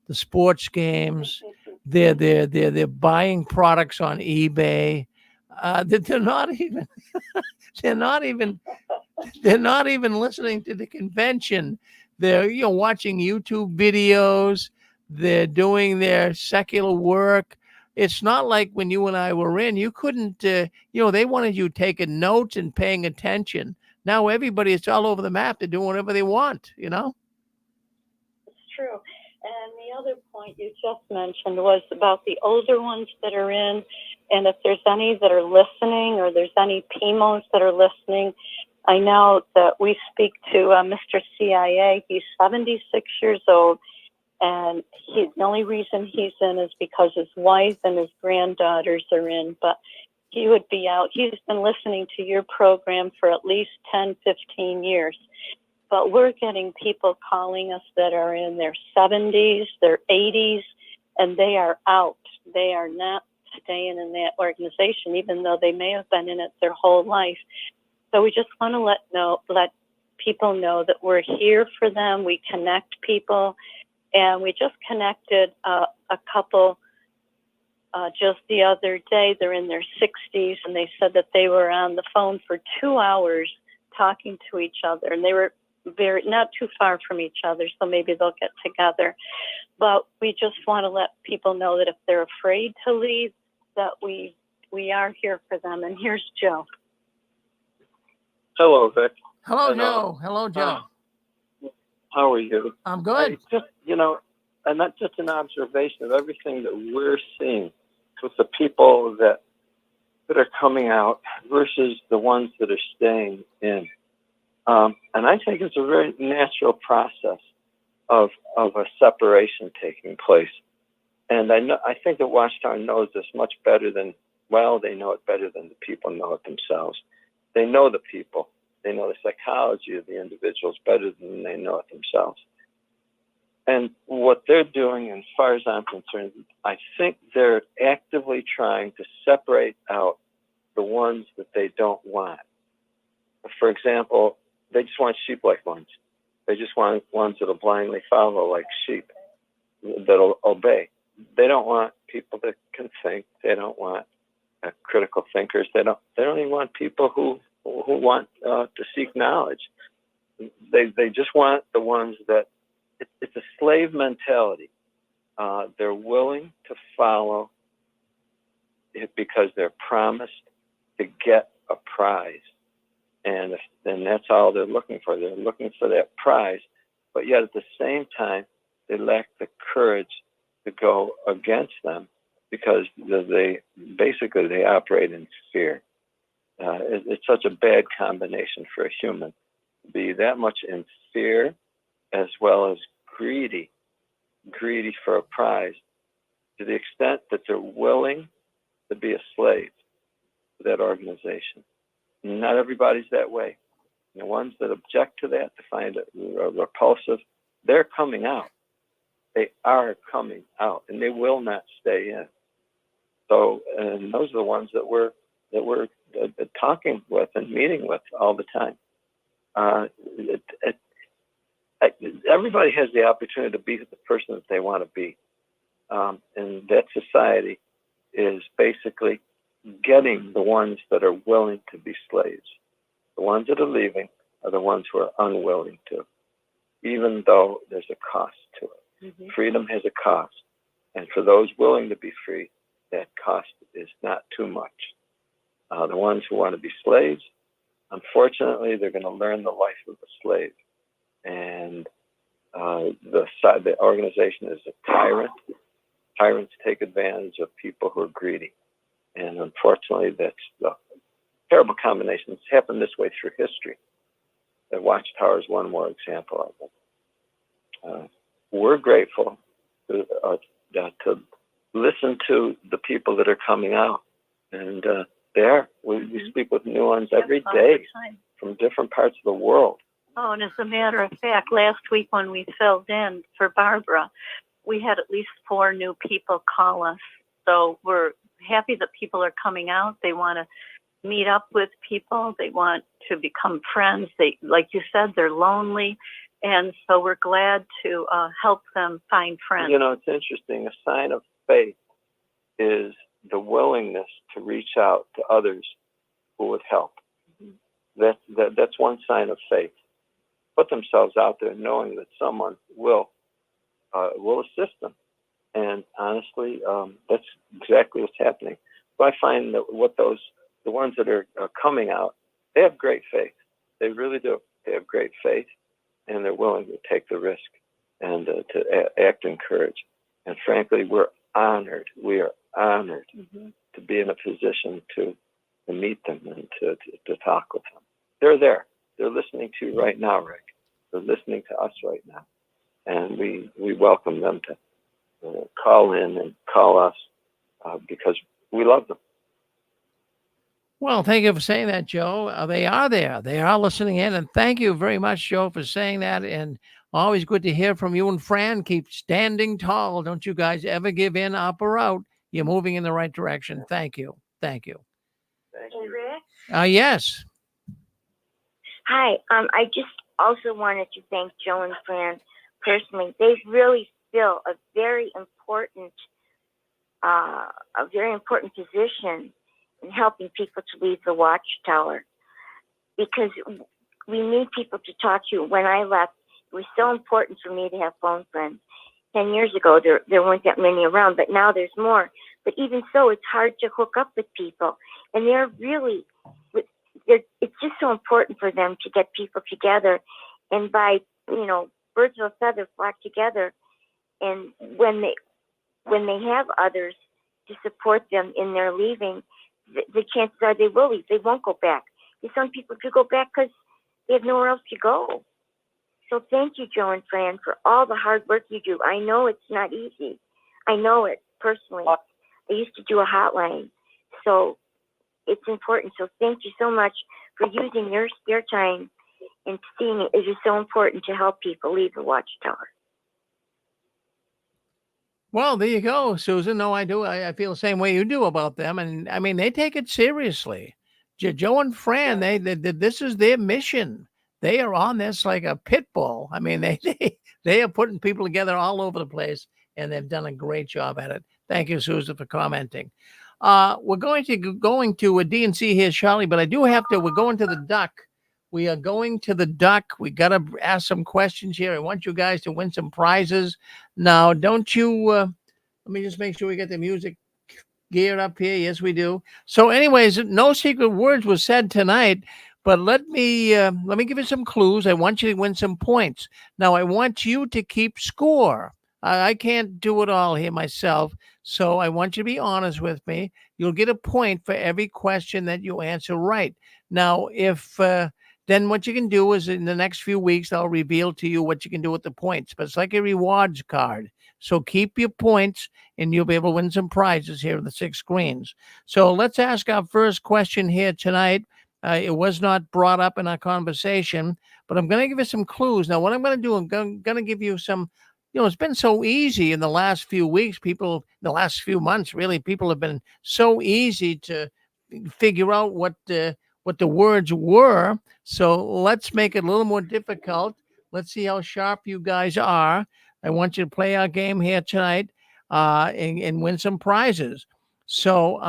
the sports games. They're buying products on eBay. They're not even they're not even listening to the convention. They're watching YouTube videos. They're doing their secular work. It's not like when you and I were in, you couldn't, they wanted you taking notes and paying attention. Now everybody, it's all over the map. They're doing whatever they want, It's true. And the other point you just mentioned was about the older ones that are in, and if there's any that are listening or there's any PMOs that are listening. I know that we speak to Mr. CIA. He's 76 years old, and the only reason he's in is because his wife and his granddaughters are in, but he would be out. He's been listening to your program for at least 10, 15 years. But we're getting people calling us that are in their 70s, their 80s, and they are out. They are not staying in that organization, even though they may have been in it their whole life. So we just want to let people know that we're here for them. We connect people, and we just connected a couple just the other day. They're in their 60s, and they said that they were on the phone for 2 hours talking to each other, and they were not too far from each other, so maybe they'll get together. But we just want to let people know that if they're afraid to leave, that we are here for them. And here's Joe. Hello, Vic. Hello, Joe. Hello, Joe. How are you? I'm good. And that's just an observation of everything that we're seeing with the people that are coming out versus the ones that are staying in. And I think it's a very natural process of a separation taking place. And I think that Watchtower knows this much better than, they know it better than the people know it themselves. They know the people. They know the psychology of the individuals better than they know it themselves. And what they're doing, as far as I'm concerned, I think they're actively trying to separate out the ones that they don't want. For example, they just want sheep-like ones. They just want ones that'll blindly follow like sheep, that'll obey. They don't want people that can think. They don't want critical thinkers. They don't even want people who want to seek knowledge. They just want the ones that it's a slave mentality. They're willing to follow it because they're promised to get a prize. And that's all they're looking for. They're looking for that prize, but yet at the same time, they lack the courage to go against them because they operate in fear. It's such a bad combination for a human to be that much in fear as well as greedy for a prize, to the extent that they're willing to be a slave to that organization. Not everybody's that way. The ones that object to that, to find it repulsive, they're coming out. They are coming out, and they will not stay in. So, and those are the ones that we're talking with and meeting with all the time. Everybody has the opportunity to be the person that they want to be, and that society is basically getting the ones that are willing to be slaves. The ones that are leaving are the ones who are unwilling to. even though there's a cost to it. Mm-hmm. Freedom has a cost. And for those willing to be free, that cost is not too much. The ones who want to be slaves, unfortunately, they're going to learn the life of a slave. And the organization is a tyrant. Tyrants take advantage of people who are greedy. And unfortunately, that's the terrible combination. It's happened this way through history. The Watchtower is one more example of it. We're grateful to listen to the people that are coming out. And we speak with new ones every day from different parts of the world. Oh, and as a matter of fact, last week when we filled in for Barbara, we had at least 4 new people call us. So we're happy that people are coming out. They want to meet up with people. They want to become friends. They, like you said, they're lonely. And so we're glad to help them find friends. You know, it's interesting. A sign of faith is the willingness to reach out to others who would help. Mm-hmm. That's one sign of faith. Put themselves out there knowing that someone will assist them. And honestly, that's exactly what's happening. So I find that the ones that are coming out, they have great faith. They really do. They have great faith, and they're willing to take the risk and to act in courage. And frankly, we're honored. We are honored mm-hmm. to be in a position to meet them and to talk with them. They're there. They're listening to you right now, Rick. They're listening to us right now. And we welcome them to call in and call us because we love them. Well, thank you for saying that, Joe. They are there. They are listening in. And thank you very much, Joe, for saying that. And always good to hear from you and Fran. Keep standing tall. Don't you guys ever give in, up or out. You're moving in the right direction. Thank you. Thank you. Thank you. Rick? Yes. Hi. I just also wanted to thank Joe and Fran personally. They really fill a very important position in helping people to leave the Watchtower, because we need people to talk to. When I left, it was so important for me to have phone friends. 10 years ago, there weren't that many around, but now there's more. But even so, it's hard to hook up with people, and it's just so important for them to get people together, and by birds of a feather flock together. And when they have others to support them in their leaving, the chances are they will leave. They won't go back. Some people do go back because they have nowhere else to go. So thank you, Joe and Fran, for all the hard work you do. I know it's not easy. I know it personally. I used to do a hotline, so it's important. So thank you so much for using your spare time and seeing it. It is so important to help people leave the Watchtower. Well, there you go, Susan. No, I do. I feel the same way you do about them. And I mean, they take it seriously. Joe and Fran, they this is their mission. They are on this like a pit bull. I mean, they are putting people together all over the place, and they've done a great job at it. Thank you, Susan, for commenting. We're going to a DNC here, Charlie, but I do have to. We're going to the Duck. We are going to the Duck. We got to ask some questions here. I want you guys to win some prizes. Now, don't you, let me just make sure we get the music geared up here. Yes, we do. So anyways, no secret words were said tonight, but let me give you some clues. I want you to win some points. Now, I want you to keep score. I can't do it all here myself, so I want you to be honest with me. You'll get a point for every question that you answer right. Now, if then what you can do is in the next few weeks, I'll reveal to you what you can do with the points. But it's like a rewards card. So keep your points, and you'll be able to win some prizes here in the 6 screens. So let's ask our first question here tonight. It was not brought up in our conversation, but I'm going to give you some clues. Now, what I'm going to do, I'm going to give you some, it's been so easy in the last few weeks, the last few months, really, people have been so easy to figure out what the words were. So let's make it a little more difficult. Let's see how sharp you guys are. I want you to play our game here tonight and win some prizes. So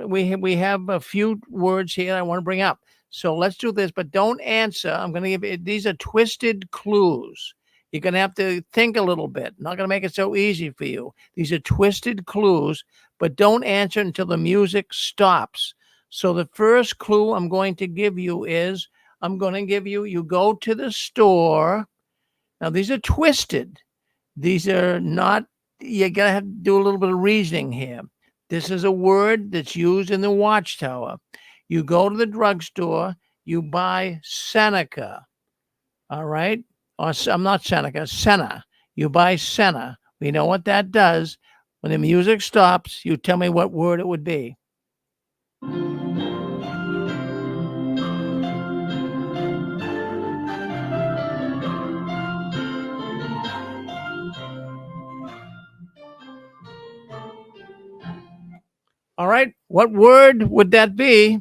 we have a few words here I want to bring up. So let's do this, but don't answer. I'm going to give you, these are twisted clues. You're going to have to think a little bit. Not going to make it so easy for you. These are twisted clues, but don't answer until the music stops. So the first clue I'm going to give you is, you go to the store. Now, these are twisted. These are not, you got to have to do a little bit of reasoning here. This is a word that's used in the Watchtower. You go to the drugstore, you buy Seneca, all right? Or I'm not Seneca, Senna. You buy Senna. We know what that does. When the music stops, you tell me what word it would be. All right, what word would that be?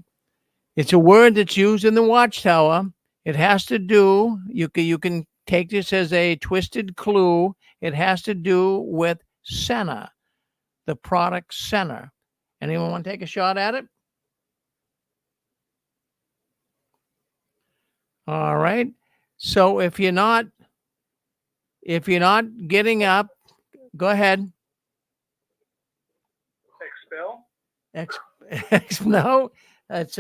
It's a word that's used in the Watchtower. It has to do, you can take this as a twisted clue. It has to do with Senna, the product Senna. Anyone want to take a shot at it? All right. So if you're not getting up, go ahead. Expel? No, it's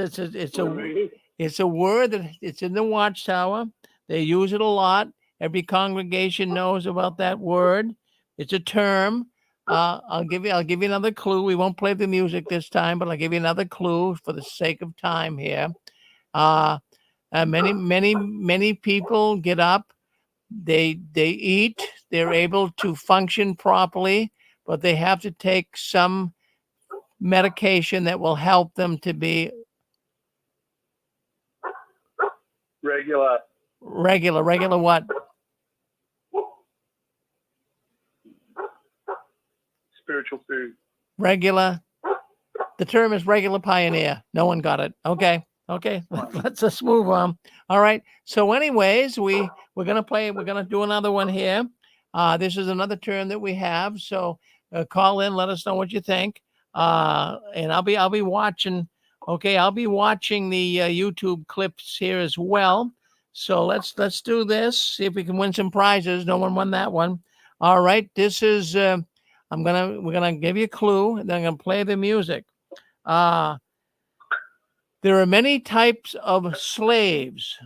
a word that it's in the Watchtower. They use it a lot. Every congregation knows about that word. It's a term. I'll give you another clue. We won't play the music this time, but I'll give you another clue for the sake of time here. Many people get up. They eat. They're able to function properly, but they have to take some medication that will help them to be Regular what? spiritual food. Regular. The term is regular pioneer. No one got it. Okay. Let's just move on. All right. So anyways, we're going to do another one here. This is another term that we have. So call in, let us know what you think. And I'll be watching. Okay. I'll be watching the YouTube clips here as well. So let's do this. See if we can win some prizes. No one won that one. All right. This is, we're going to give you a clue and then I'm going to play the music. There are many types of slaves.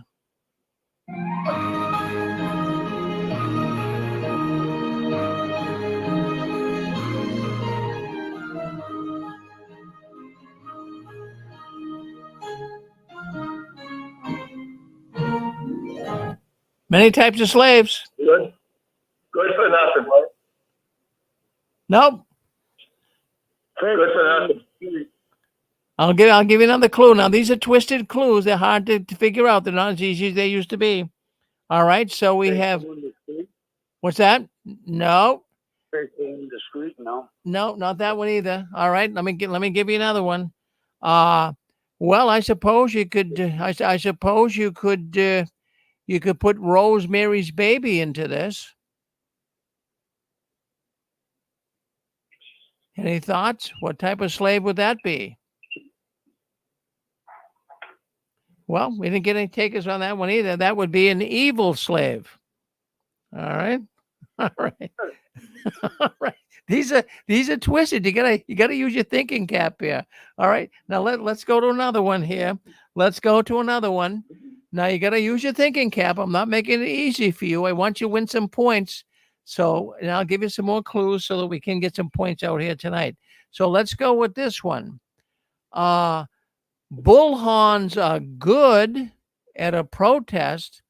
Many types of slaves. Good for nothing. Right? Nope. Good for nothing. I'll give you another clue. Now, these are twisted clues. They're hard to figure out. They're not as easy as they used to be. All right. So we have. What's that? No. Indiscreet, no. No, not that one either. All right. Let me give you another one. Well, I suppose you could. I suppose you could. You could put Rosemary's Baby into this. Any thoughts? What type of slave would that be? Well, we didn't get any takers on that one either. That would be an evil slave. All right. All right. All right. These are twisted. You gotta use your thinking cap here. All right. Now let's go to another one here. Let's go to another one. Now you gotta use your thinking cap. I'm not making it easy for you. I want you to win some points. So, and I'll give you some more clues so that we can get some points out here tonight. So let's go with this one. Bullhorns are good at a protest,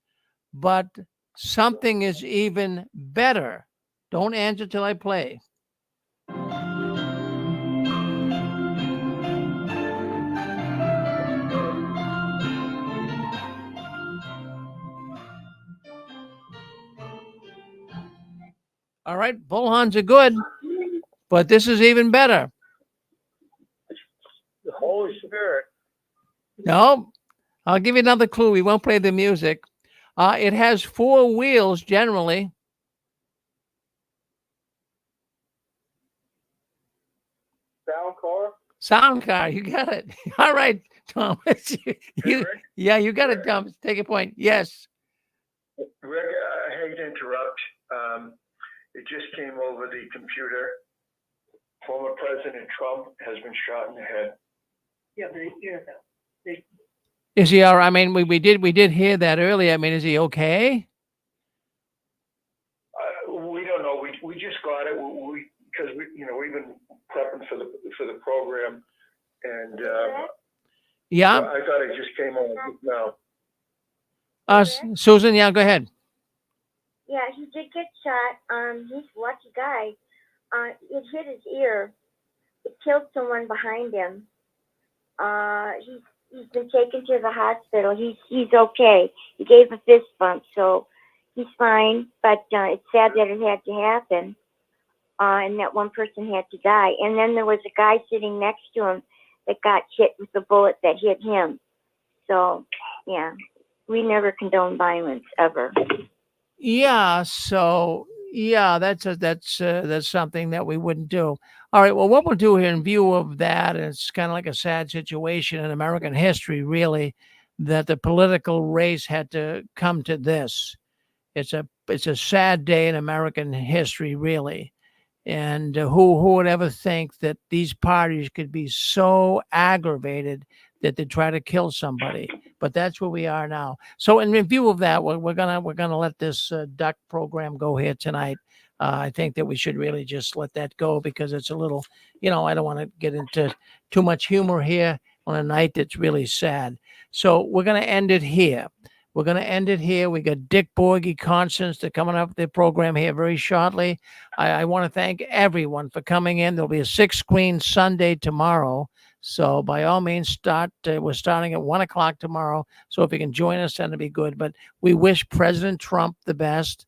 but something is even better. Don't answer till I play. All right, bullhorns are good, but this is even better. The Holy Spirit. No, I'll give you another clue. We won't play the music. It has 4 wheels generally. Sound car. You got it. All right, Thomas. You got it, Thomas. Take a point. Yes. Rick, hate to interrupt. It just came over the computer. Former President Trump has been shot in the head. Yeah, they Is he all right? I mean, we did hear that earlier. I mean, is he okay? We don't know. We just got it. Because we've been prepping for the program, and Yeah. I thought it just came on just now. Susan, yeah, go ahead. Yeah, he did get shot. He's a lucky guy. It hit his ear. It killed someone behind him. He's been taken to the hospital. He's okay. He gave a fist bump, so he's fine. But it's sad that it had to happen, and that one person had to die. And then there was a guy sitting next to him that got hit with the bullet that hit him. So, yeah, we never condone violence ever. Yeah. So yeah, that's something that we wouldn't do. All right. Well, what we'll do here in view of that, and it's kind of like a sad situation in American history, really, that the political race had to come to this. It's a sad day in American history, really. And who would ever think that these parties could be so aggravated that they try to kill somebody? But that's where we are now. So in review of that, we're gonna let this duck program go here tonight. I think that we should really just let that go because it's a little, I don't want to get into too much humor here on a night that's really sad. So we're gonna end it here. We got Dick Borgie, Constance, they're coming up with their program here very shortly. I want to thank everyone for coming in. There'll be a 6-screen Sunday tomorrow. So by all means, we're starting at 1:00 tomorrow. So if you can join us, that'd be good. But we wish President Trump the best.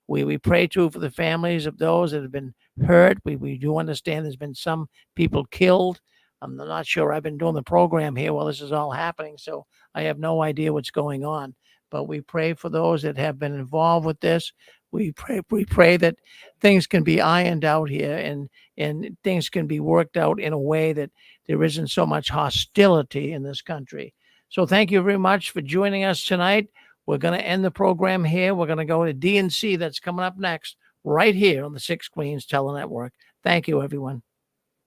We pray too for the families of those that have been hurt. We do understand there's been some people killed. I'm not sure. I've been doing the program here while this is all happening, so I have no idea what's going on. But we pray for those that have been involved with this. We pray that things can be ironed out here and things can be worked out in a way that there isn't so much hostility in this country. So thank you very much for joining us tonight. We're going to end the program here. We're going to go to DNC. That's coming up next, right here on the 6 Queens Tele Network. Thank you, everyone.